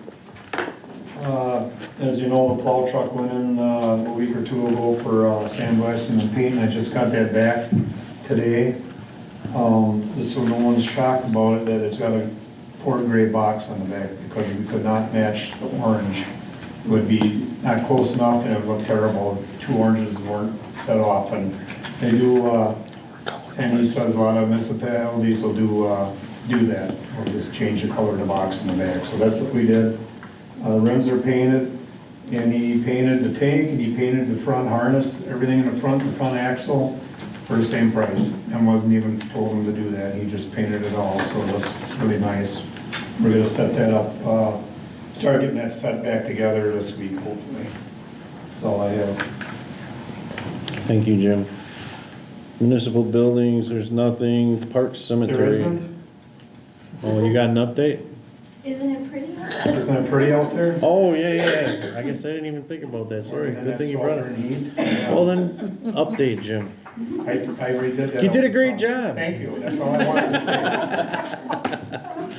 As you know, the plow truck went in a week or two ago for sandblasting and paint, and I just got that back today. Just so no one's shocked about it, that it's got a Ford gray box on the back, because we could not match the orange. It would be not close enough, and it would look terrible if two oranges weren't set off. And they do, and he says a lot of municipalities will do that, or just change the color of the box in the back. So that's what we did. The rims are painted, and he painted the tank, and he painted the front harness, everything in the front axle for the same price, and wasn't even told him to do that. He just painted it all, so it looks really nice. We're gonna set that up, start getting that set back together this week, hopefully. That's all I have. Thank you, Jim. Municipal buildings, there's nothing, parks, There cemetery. isn't? Oh, you got an update? Isn't it pretty? Isn't it pretty out there? Oh, yeah, I guess I didn't even think about that, sorry, And good that's thing you brought sweltering it. heat. Well then, update, Jim. I redid that. You did a great job. Thank you, that's all I wanted to say.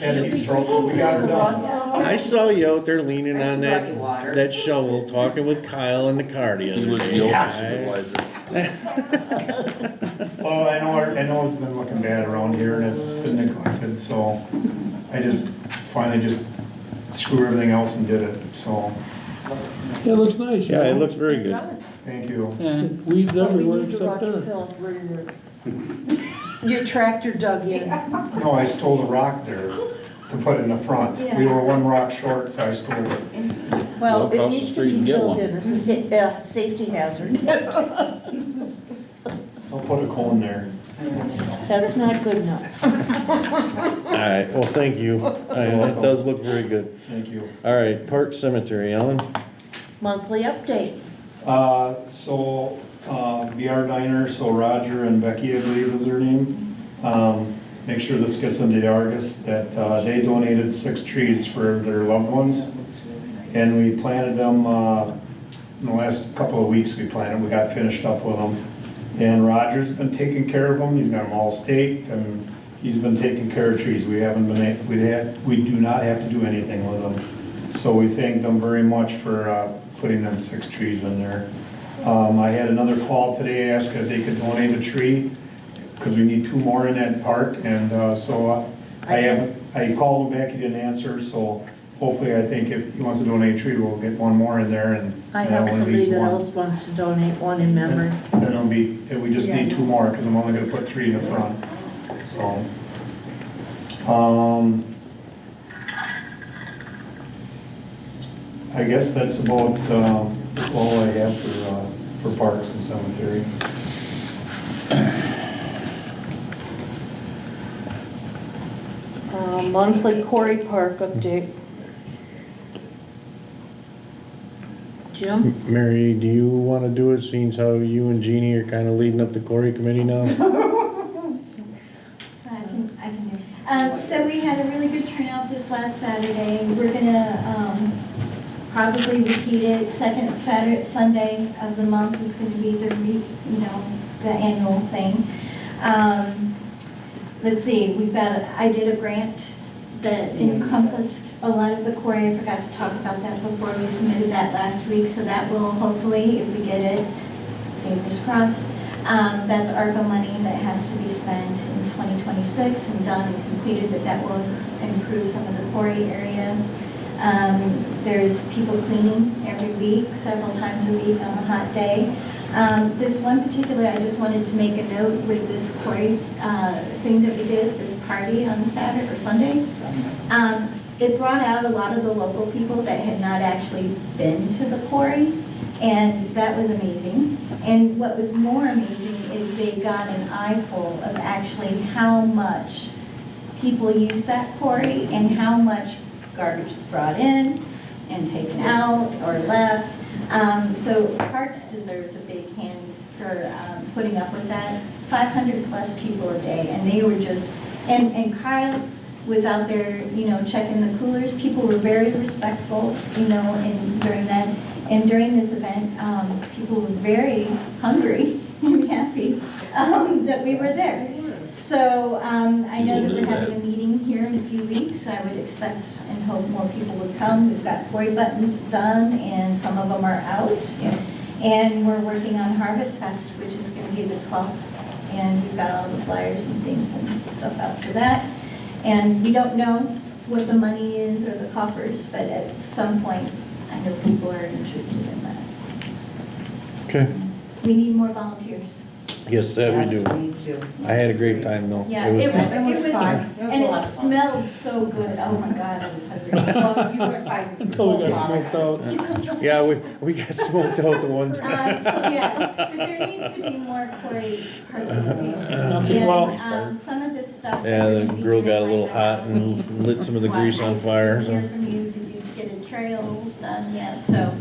And he's struggled, we got her done. I saw you out there leaning on that shovel, talking with Kyle in the car the He other was day. the old supervisor. Well, I know it's been looking bad around here and it's been neglected, so I just finally just screwed everything else and did it, so, Yeah, it looks nice. you Yeah, it know? looks very It good. does. thank you. Yeah. Weeds But we everywhere need the except ruts there. filled where your tractor dug in. No, I stole the rock there to put in the front. We were one rock short, so I stole it. Well, Go it across the needs to street be and get filled one. in, it's a safety hazard. I'll put a cone there. That's not good enough. All right, well, thank you. It does look very good. Thank you. All right, park, cemetery, Ellen? Monthly update. BR Diner, so Roger and Becky, I believe is their name. Make sure this gets into the Argus, that they donated 6 trees for their loved ones. And we planted them, in the last couple of weeks we got finished up with them. And Roger's been taking care of them, he's got them all staked, and he's been taking care of trees. We do not have to do anything with them. So we thank them very much for putting them 6 trees in there. I had another call today, asked if they could donate a tree, because we need 2 more in that park, and I called him back, he didn't answer, so hopefully, I think if he wants to donate a tree, we'll get 1 more in there, and I that have only somebody leaves that 1. else wants to donate one in memory. Then it'll be, we just need 2 more, because I'm only gonna put 3 in the front, so. I guess that's about, that's all I have for parks and cemetery. Monthly Quarry Park update. Jim? Mary, do you want to do it, seeing how you and Jeannie are kind of leading up the quarry committee now? I can do. So we had a really good turnout this last Saturday. We're gonna probably repeat it. Second Sunday of the month is gonna be the annual thing. Let's see, I did a grant that encompassed a lot of the quarry. I forgot to talk about that before. We submitted that last week, so that will hopefully, if we get it, fingers crossed, that's ARPA money that has to be spent in 2026 and done and completed, but that will improve some of the quarry area. There's people cleaning every week, several times a week on a hot day. This one particular, I just wanted to make a note with this quarry thing that we did, this party on Saturday or Sunday. it brought out a lot of the local people that had not actually been to the quarry, and that was amazing. And what was more amazing is they got an eyeful of actually how much people use that quarry and how much garbage is brought in and taken out or left. So Parks deserves a big hand for putting up with that. 500 plus people a day, and they were just, and Kyle was out there, you know, checking the coolers. People were very respectful, you know, and during that, and during this event, people were very hungry and happy that we were there. So I know that we're having a meeting here in a few weeks. I would expect and hope more people would come. We've got quarry buttons done, and some of them are out. And we're working on Harvest Fest, which is going to be the 12th. And we've got all the flyers and things and stuff out for that. And we don't know what the money is or the coffers, but at some point, I know people are interested in that. Okay, We need more volunteers. yes, that we do. I had a great time though. Yeah, It was fun. and it smelled so good. Oh my God, I was hungry. Until we got smoked out. Yeah, we got smoked out the one time. So yeah, but there needs to be more quarry participation. Well- And some of this stuff. that Yeah, we're the gonna be grill doing, got a little like, hot and lit some of the grease on fire, I so. didn't hear from you. Did you get a trail done yet? So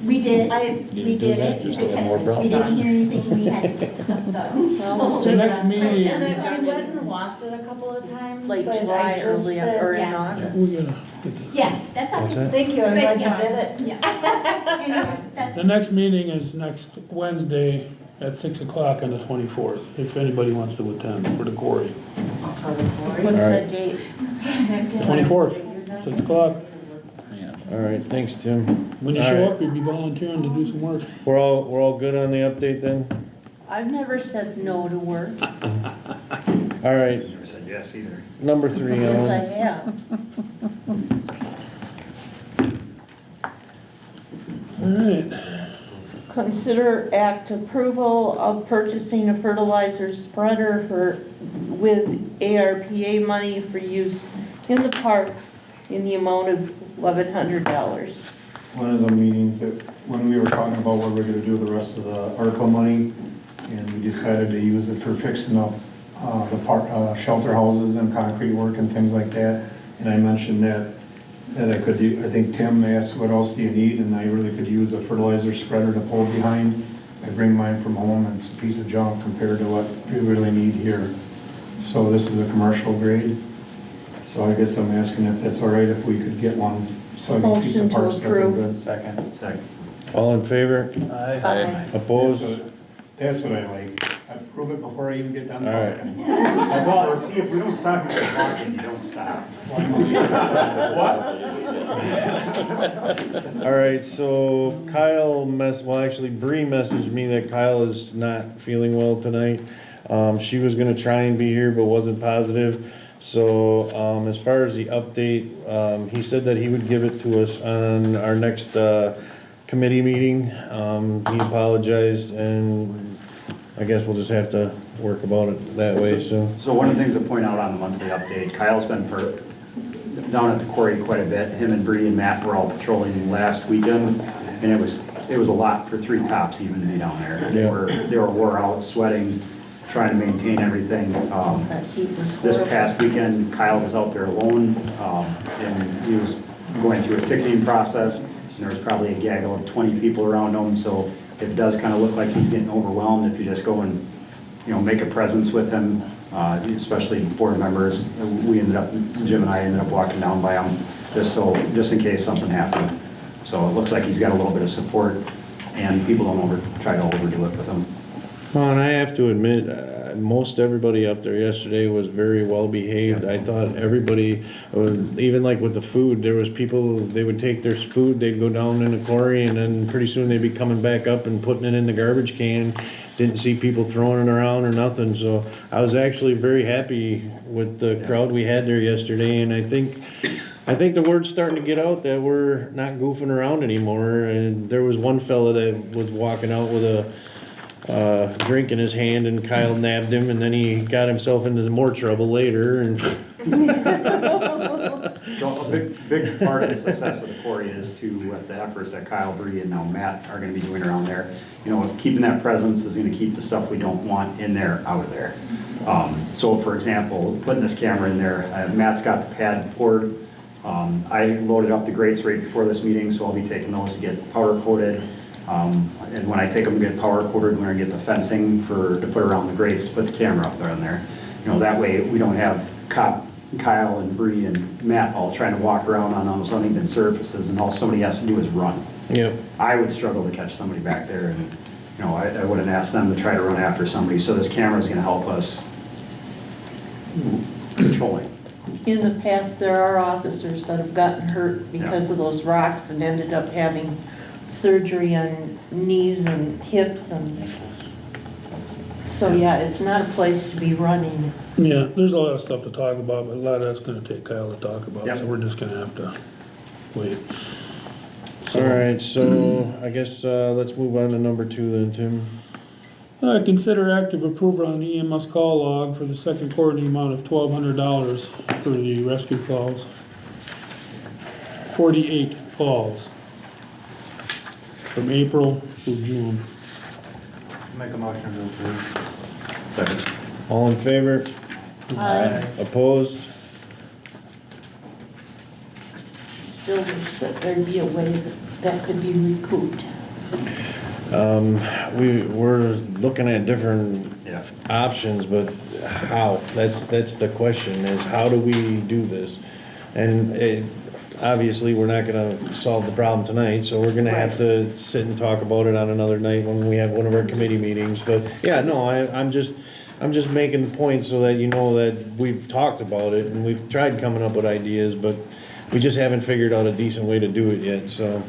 we did, we did it Just a little more because we didn't hear anything. We had to get stuff done. Well, So- The next meeting, And I went and walked it a couple of times, Late but July, I just early, did- or in yeah. August. we gotta get this. Yeah, that's What's okay. that? Thank you, I'm But, glad yeah. you did it. Yeah. Anyway, that's, The next meeting is next Wednesday at 6 o'clock on the 24th, if anybody wants to attend for the quarry. What's that date? 24th, 6 o'clock. All right, thanks, Tim. When you All show right. up, you'll be volunteering to do some work. We're all good on the update then? I've never said no to work. All right, Never said yes either. number 3, Yes, I Ellen. have. All right. Consider act approval of purchasing a fertilizer spreader with ARPA money for use in the parks in the amount of $1,100. One of the meetings that, when we were talking about what we're gonna do with the rest of the ARPA money, and we decided to use it for fixing up the park, shelter houses and concrete work and things like that. And I mentioned that I could, I think Tim asked, what else do you need? And I really could use a fertilizer spreader to pull behind. I bring mine from home and it's a piece of junk compared to what we really need here. So this is a commercial grade. So I guess I'm asking if that's all right, if we could get one, so I can keep the Motion to parks looking approve. good. Second. All in favor? Aye. Opposed? That's what I like. I prove it before I even get done All right. talking. That's all, see, if we don't stop, you keep walking, you don't stop. All right, so Kyle actually Bree messaged me that Kyle is not feeling well tonight. She was gonna try and be here, but wasn't positive. So, as far as the update, he said that he would give it to us on our next, committee meeting. He apologized, and I guess we'll just have to work about it that way, so. So one of the things to point out on the monthly update, Kyle's been down at the quarry quite a bit. Him and Bree and Matt were all patrolling last weekend, and it was a lot for 3 cops even to be down there. They were wore out, sweating, trying to maintain everything. That heat was This horrible. past weekend, Kyle was out there alone, and he was going through a ticketing process, and there was probably a gaggle of 20 people around him, so it does kind of look like he's getting overwhelmed if you just go and, make a presence with him, especially board members. Jim and I ended up walking down by him, just in case something happened. So it looks like he's got a little bit of support, and people don't try to overdo it with him. Well, and I have to admit, most everybody up there yesterday was very well behaved. I thought everybody, even like with the food, there was people, they would take their food, they'd go down in the quarry, and then pretty soon they'd be coming back up and putting it in the garbage can. Didn't see people throwing it around or nothing, so I was actually very happy with the crowd we had there yesterday, and I think the word's starting to get out that we're not goofing around anymore. And there was one fella that was walking out with a drink in his hand, and Kyle nabbed him, and then he got himself into more trouble later. And So a big part of the success of the quarry is to, the efforts that Kyle, Bree, and now Matt are gonna be doing around there. You know, keeping that presence is gonna keep the stuff we don't want in there, out of there. So for example, putting this camera in there, Matt's got the pad poured. I loaded up the grates right before this meeting, so I'll be taking those to get powder coated. And when I take them to get powder coated, we're gonna get the fencing to put around the grates to put the camera up there on there. You know, that way we don't have Kyle and Bree and Matt all trying to walk around on those uneven surfaces, and all somebody has to do is run. Yep. I would struggle to catch somebody back there, and, you know, I wouldn't ask them to try to run after somebody, so this camera is gonna help us controlling. In the past, there are officers that have gotten hurt because of those rocks and ended up having surgery on knees and hips, and so, yeah, it's not a place to be running. Yeah, there's a lot of stuff to talk about, but a lot of that's gonna take Kyle to talk about, Yep. so we're just gonna have to wait. All right, so I guess, let's move on to number 2 then, Tim. Consider active approval on the EMS call log for the second quarter in the amount of $1,200 for the rescue calls. 48 calls from April through June. Make a motion to approve. Second. All in favor? Aye. Opposed? Still wish that there'd be a way that could be recouped. We're looking at different Yeah. options, but how? That's the question, is how do we do this? And obviously, we're not gonna solve the problem tonight, so we're gonna have to sit and talk about it on another night when we have one of our committee meetings. But, yeah, no, I'm just making the point so that you know that we've talked about it, and we've tried coming up with ideas, but we just haven't figured out a decent way to do it yet, so.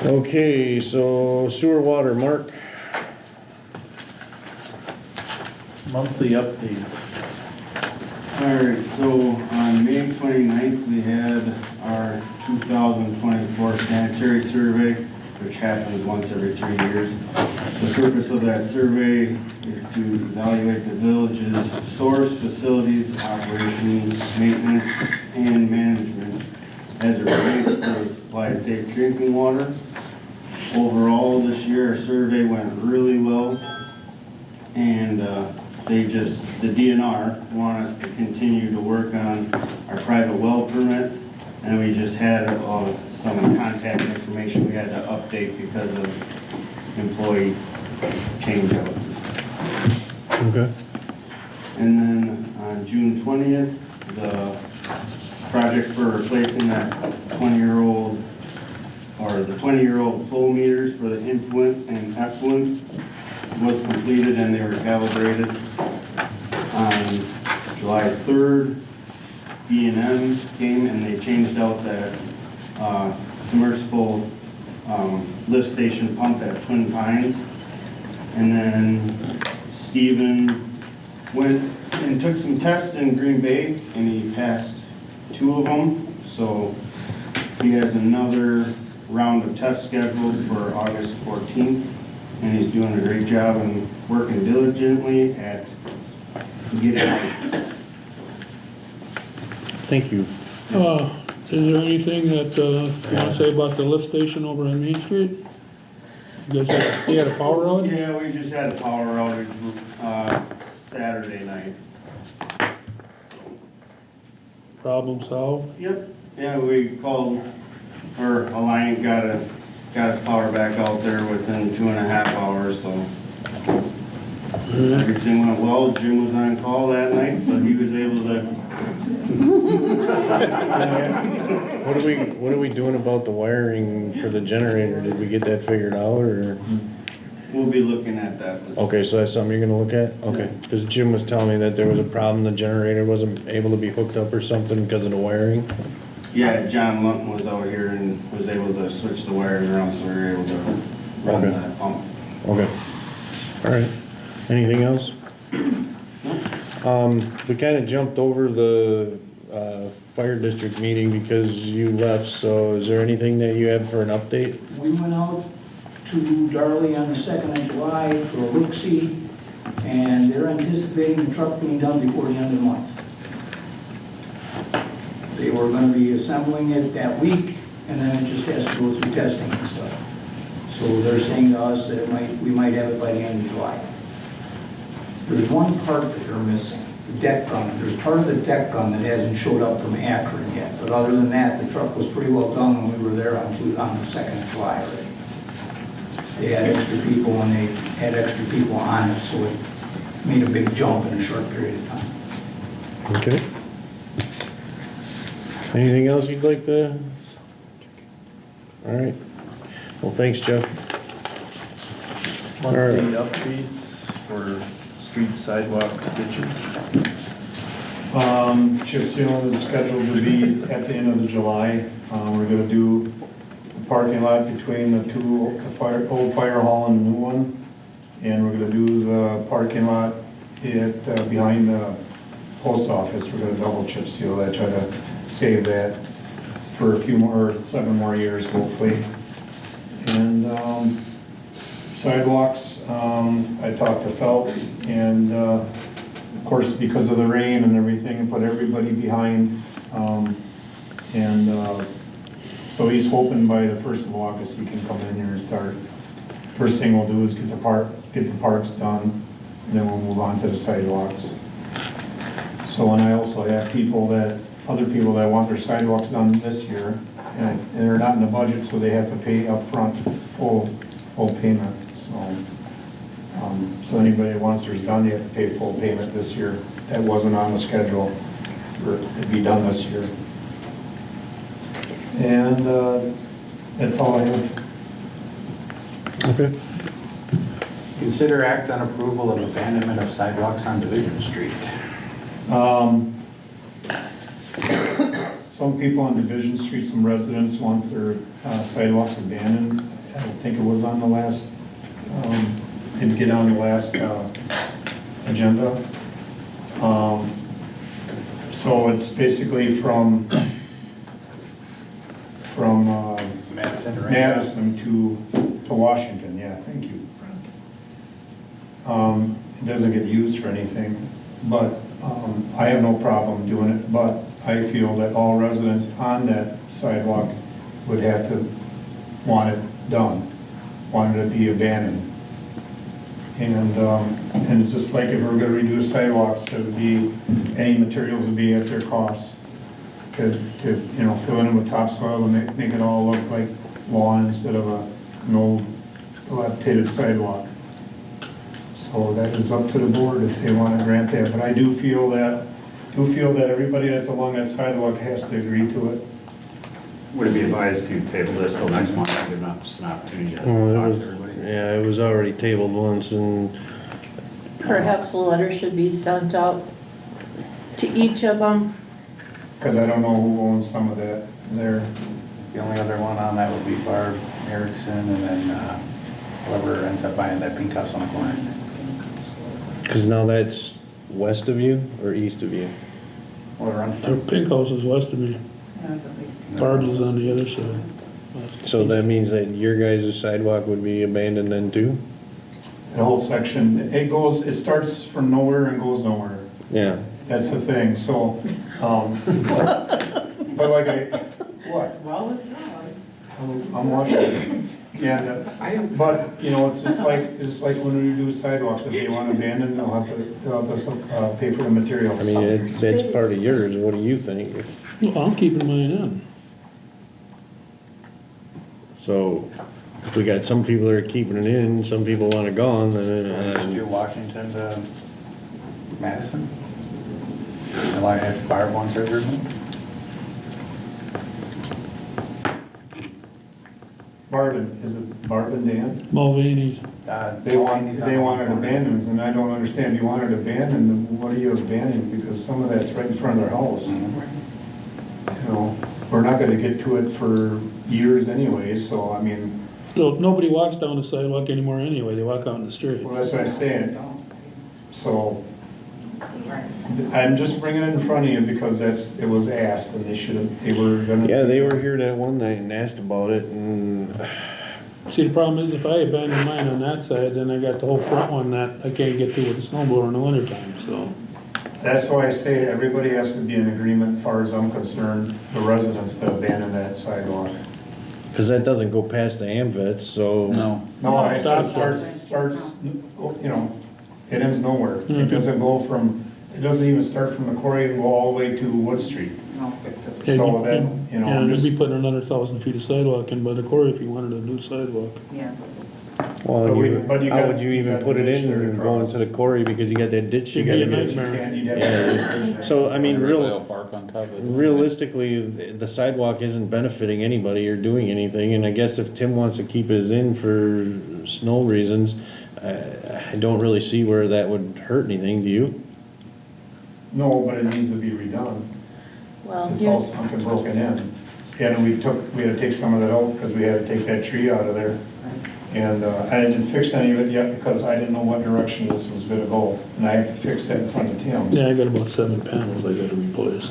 Okay, so sewer water, Mark? Monthly update. Alright, so on May 29th, we had our 2024 sanitary survey, which happens once every 3 years. The purpose of that survey is to evaluate the village's source, facilities, operations, maintenance, and management as it relates to the supply of safe drinking water. Overall, this year, our survey went really well, and the DNR want us to continue to work on our private well permits, and we just had some contact information we had to update because of employee changeout. Okay. And then on June 20th, the project for replacing that 20-year-old flow meters for the influent and effluent was completed, and they were calibrated. On July 3rd, B&M came and they changed out that submersible lift station pump at Twin Pines. And then Steven went and took some tests in Green Bay, and he passed 2 of them. So he has another round of tests scheduled for August 14th, and he's doing a great job and working diligently at getting licensed. Thank you. Is there anything that you wanna say about the lift station over on Main Street? You guys had a power outage? Yeah, we just had a power outage Saturday night. Problem solved? Yep. Yeah, we called, or Alliant got his power back out there within 2.5 hours, so everything went well. Jim was on call that night, so he was able to. What are we doing about the wiring for the generator? Did we get that figured out, or? We'll be looking at that this. Okay, so that's something you're gonna look at? Okay, because Jim was telling me that there was a problem, the generator wasn't able to be hooked up or something because of the wiring. Yeah, John Lunton was out here and was able to switch the wires around, so we were able to run Okay. that pump. Okay. All right. Anything else? We kind of jumped over the fire district meeting because you left, so is there anything that you have for an update? We went out to Darley on the 2nd of July for a look-see, and they're anticipating the truck being done before the end of the month. They were gonna be assembling it that week, and then it just has to go through testing and stuff. So they're saying to us that we might have it by the end of July. There's one part that they're missing, the deck gun. There's part of the deck gun that hasn't showed up from Akron yet, but other than that, the truck was pretty well done when we were there on the 2nd of July already. They had extra people and they had extra people on it, so it made a big jump in a short period of time. Okay. Anything else you'd like to? All right. Well, thanks, Jeff. Monthly updates for street sidewalks, ditches. Chip sealing is scheduled to be at the end of July. We're gonna do the parking lot between the two, old fire hall and the new one. And we're gonna do the parking lot behind the post office. We're gonna double chip seal that, try to save that for a few more, 7 more years hopefully. And sidewalks, I talked to Phelps, and of course, because of the rain and everything, put everybody behind. So he's hoping by the 1st of August he can come in here and start. First thing we'll do is get the parks done, and then we'll move on to the sidewalks. So, and I also have other people that want their sidewalks done this year, and they're not in the budget, so they have to pay upfront full payment. So anybody that wants theirs done, they have to pay full payment this year. That wasn't on the schedule for it to be done this year. And that's all I have. Okay. Consider act on approval of abandonment of sidewalks on Division Street. Some people on Division Street, some residents want their sidewalks abandoned. I think it was on the last, didn't get on the last agenda. So it's basically from Madison to Washington. Yeah, thank you, Brent. It doesn't get used for anything, but I have no problem doing it, but I feel that all residents on that sidewalk would have to want it done, want it to be abandoned. And it's just like if we're gonna redo sidewalks, it would be, any materials would be at their cost. To fill in with topsoil and make it all look like lawn instead of an old dilapidated sidewalk. So that is up to the board if they want to grant that, but I do feel that everybody that's along that sidewalk has to agree to it. Would it be advised to table this till next month, and give us an opportunity to talk to everybody? Yeah, it was already tabled once, and Perhaps a letter should be sent out to each of them. Because I don't know who owns some of that there. The only other one on that would be Barb Erickson, and then whoever ends up buying that pink house on the corner. because now that's west of you or east of you? Or runs The pink house is west of me. Barb's is on the other side. So that means that your guys' sidewalk would be abandoned then too? The whole section, it starts from nowhere and goes nowhere. Yeah. That's the thing, so, but like what? Well, I'm watching. Yeah, but, it's just like when we do sidewalks, if they want to abandon, they'll have to pay for the materials. I mean, that's part of yours, what do you think? Well, I'm keeping mine in. So, if we got some people that are keeping it in, some people want it gone, Just do then, Washington to Madison? And if Barb wants hers removed? Is it Barb and Dan? Mulvaney's. They wanted abandoned, and I don't understand, you want it abandoned, what are you abandoning? Because some of that's right in front of their house. We're not gonna get to it for years anyway, so, I mean, So nobody walks down the sidewalk anymore anyway, they walk out in the street. well, that's what I'm saying. So, I'm just bringing it in front of you because it was asked, and they were gonna. yeah, they were here that one night and asked about it, and See, the problem is if I abandon mine on that side, then I got the whole front one that I can't get to with the snowblower in the wintertime, so. That's why I say everybody has to be in agreement, as far as I'm concerned, the residents to abandon that sidewalk. Cause that doesn't go past the AMVets, so. No. No, I said Stop. starts, you know, it ends nowhere. It Mhm. doesn't go from, it doesn't even start from the quarry and go all the way to Wood Street. Yeah, So that's, you know, Yeah, I'm you'd just, be putting another 1,000 feet of sidewalk in by the quarry if you wanted a new sidewalk. Well, But you how got- would you you even got put the it ditch in there to and go cross. into the quarry because you got that ditch you It'd be gotta a get. nightmare. and you'd have to- So, I mean, They'll park on top of it. realistically, the sidewalk isn't benefiting anybody or doing anything, and I guess if Tim wants to keep his in for snow reasons, I don't really see where that would hurt anything, do you? No, but it needs to be redone. Well, It's all here's, sunk and broken in. And we had to take some of that out because we had to take that tree out of there. And I didn't fix any of it yet because I didn't know what direction this was gonna go. And I have to fix that in front of Tim's. Yeah, I got about 7 panels I gotta replace.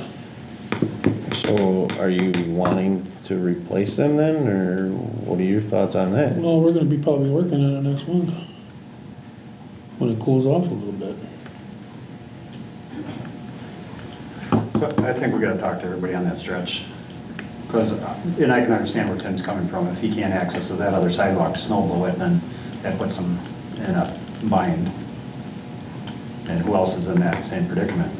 So, are you wanting to replace them then, or what are your thoughts on that? Well, we're gonna be probably working on it next month, when it cools off a little bit. So I think we gotta talk to everybody on that stretch. Because, and I can understand where Tim's coming from. If he can't access that other sidewalk to snow blow it, then that puts him in a bind. And who else is in that same predicament?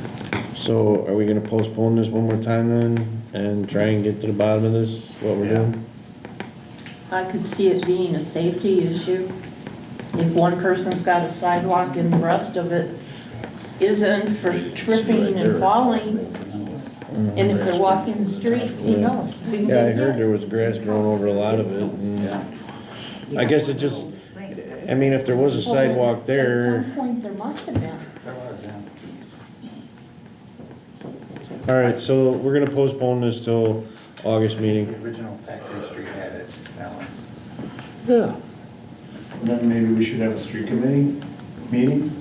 So, are we gonna postpone this one more time then, and try and get to the bottom of this, what we're Yeah. doing? I could see it being a safety issue. If one person's got a sidewalk and the rest of it isn't for tripping and falling, and if they're walking the street, who knows? We can Yeah, I get heard hit. there was grass growing over a lot of it, and I guess it just, I mean, if there was a sidewalk At there, some point, there must have been. all right, so we're gonna postpone this till August meeting. The original Factory Street had it, that one. Yeah. And then maybe we should have a street committee meeting,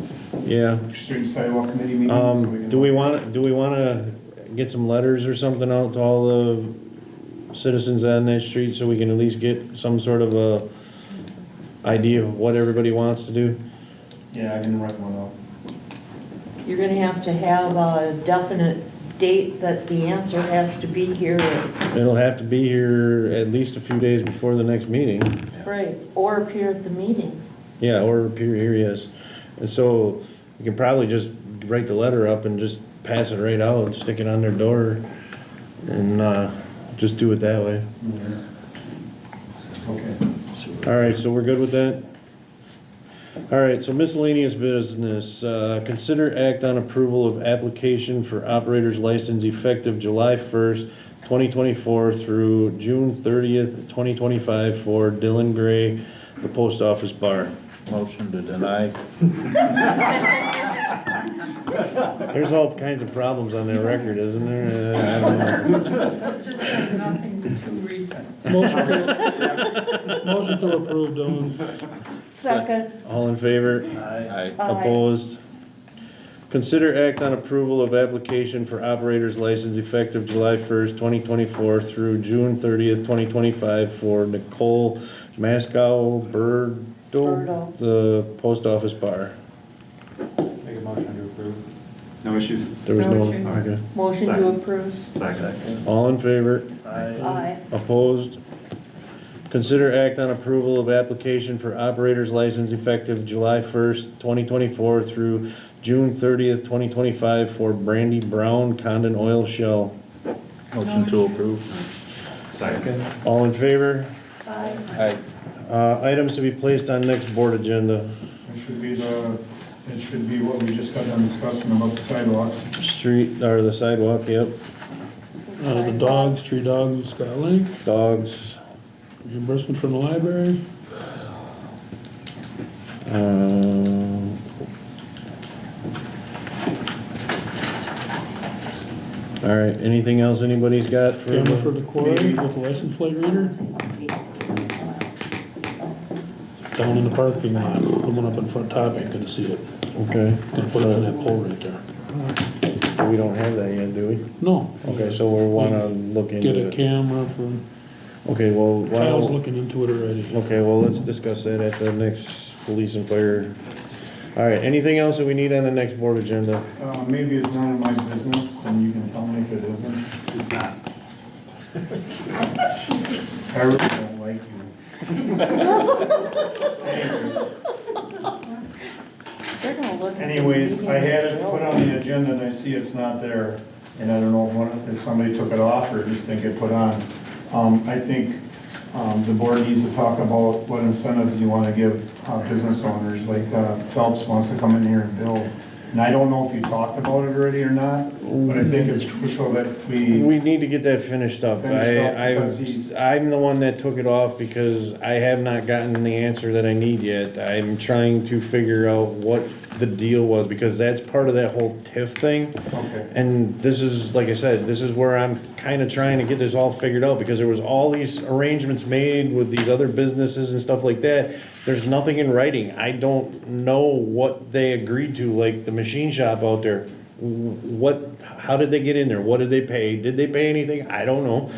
Yeah, street and sidewalk committee meeting. so can- do we wanna get some letters or something out to all the citizens on that street so we can at least get some sort of a idea of what everybody wants to do? Yeah, I can write one up. You're gonna have to have a definite date that the answer has to be here. It'll have to be here at least a few days before the next meeting. Right, or appear at the meeting. Yeah, or appear here, yes. And so you can probably just write the letter up and just pass it right out and stick it on their door and, just do it that way. Okay. All right, so we're good with that? All right, so miscellaneous business, consider act on approval of application for operator's license effective July 1st, 2024 through June 30th, 2025 for Dylan Gray, the post office bar. Motion to deny. There's all kinds of problems on their record, isn't there? I don't know. Just said nothing too recent. Motion to approve, Dylan. Second. All in favor? Aye. Opposed? Consider act on approval of application for operator's license effective July 1st, 2024 through June 30th, 2025 for Nicole Mascow Birdo. the post office bar. Make a motion to approve. No issues? There was no, Motion. okay. Motion to Second. approve. Second. All in favor? Aye. Opposed? Consider act on approval of application for operator's license effective July 1st, 2024 through June 30th, 2025 for Brandy Brown Condon Oil Shell. Motion to approve. Second. All in favor? Aye. Items to be placed on next board agenda. It should be what we just got done discussing about the sidewalks. Street, or the sidewalk, yep. The dogs, 3 dogs, Scott Link, Dogs. reimbursement from the library. All right, anything else anybody's got for? Camera for the quarry with a license plate reader. Down in the parking lot, the one up in front top, ain't gonna see it. Okay. Gonna put it on that pole right there. We don't have that yet, do we? No. Okay, so we wanna look into Get a it. camera from, Okay, well, why Kyle's don't- looking into it already. okay, well, let's discuss that at the next police and fire All right, anything else that we need on the next board agenda? Maybe it's none of my business, and you can tell me if it isn't. It's not. I really don't like They're gonna look you. at this Anyways, meeting I had as it well. put on the agenda and I see it's not there. And I don't know if somebody took it off or just didn't get put on. I think the board needs to talk about what incentives you want to give business owners, like Phelps wants to come in here and build. And I don't know if you talked about it already or not, but I think it's crucial that We need to get that finished up. Finished up because he's- I'm the one that took it off because I have not gotten the answer that I need yet. I'm trying to figure out what the deal was, because that's part of that whole TIF thing. Okay. And this is, like I said, this is where I'm kind of trying to get this all figured out, because there was all these arrangements made with these other businesses and stuff like that. There's nothing in writing. I don't know what they agreed to, like the machine shop out there. How did they get in there? What did they pay? Did they pay anything? I don't know.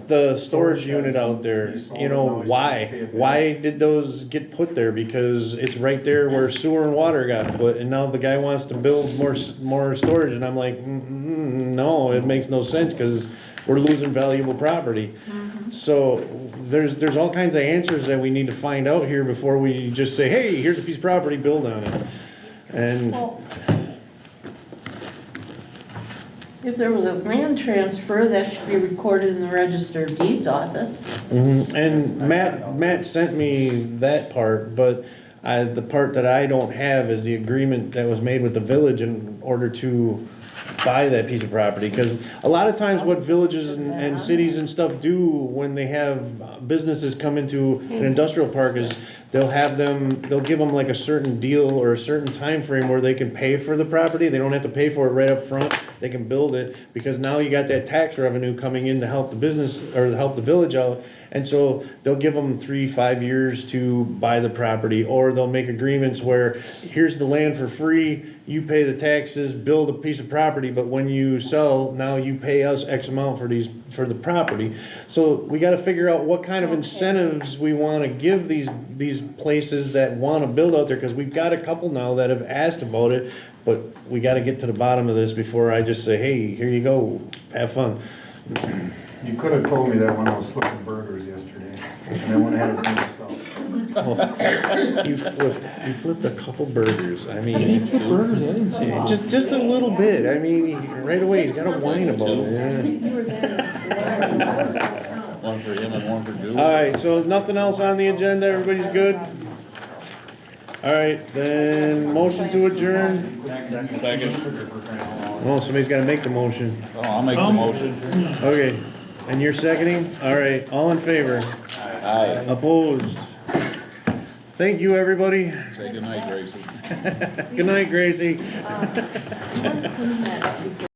The storage unit out there, you know, why did those get put there? Because it's right there where sewer and water got put, and now the guy wants to build more storage, and I'm like, no, it makes no sense, because we're losing valuable property. So there's all kinds of answers that we need to find out here before we just say, hey, here's a piece of property, build on it. And Well, if there was a land transfer, that should be recorded in the Register of Deeds office. And Matt sent me that part, but the part that I don't have is the agreement that was made with the village in order to buy that piece of property. Because a lot of times what villages and cities and stuff do when they have businesses come into an industrial park is they'll give them like a certain deal or a certain time frame where they can pay for the property. They don't have to pay for it right up front. They can build it, because now you got that tax revenue coming in to help the business or to help the village out. And so they'll give them 3-5 years to buy the property, or they'll make agreements where here's the land for free, you pay the taxes, build a piece of property, but when you sell, now you pay us X amount for the property. So we gotta figure out what kind of incentives we wanna give these places that wanna build out there, because we've got a couple now that have asked about it, but we gotta get to the bottom of this before I just say, hey, here you go, have fun. You could have told me that when I was flipping burgers yesterday, and I went ahead and did myself. You flipped a couple burgers, I mean. Did he flip burgers? I didn't see it. Just a little bit, I mean, right away, he's gotta whine about it, yeah. You were there. One for him and one for Julie. All right, so nothing else on the agenda, everybody's good? All right, then, motion to adjourn. Second. Oh, somebody's gotta make the motion. Oh, I'll make the motion. Okay, and you're seconding? All right, all in favor? Aye. Opposed? Thank you, everybody. Say goodnight, Gracie. Good night, Gracie. You wanna clean that up before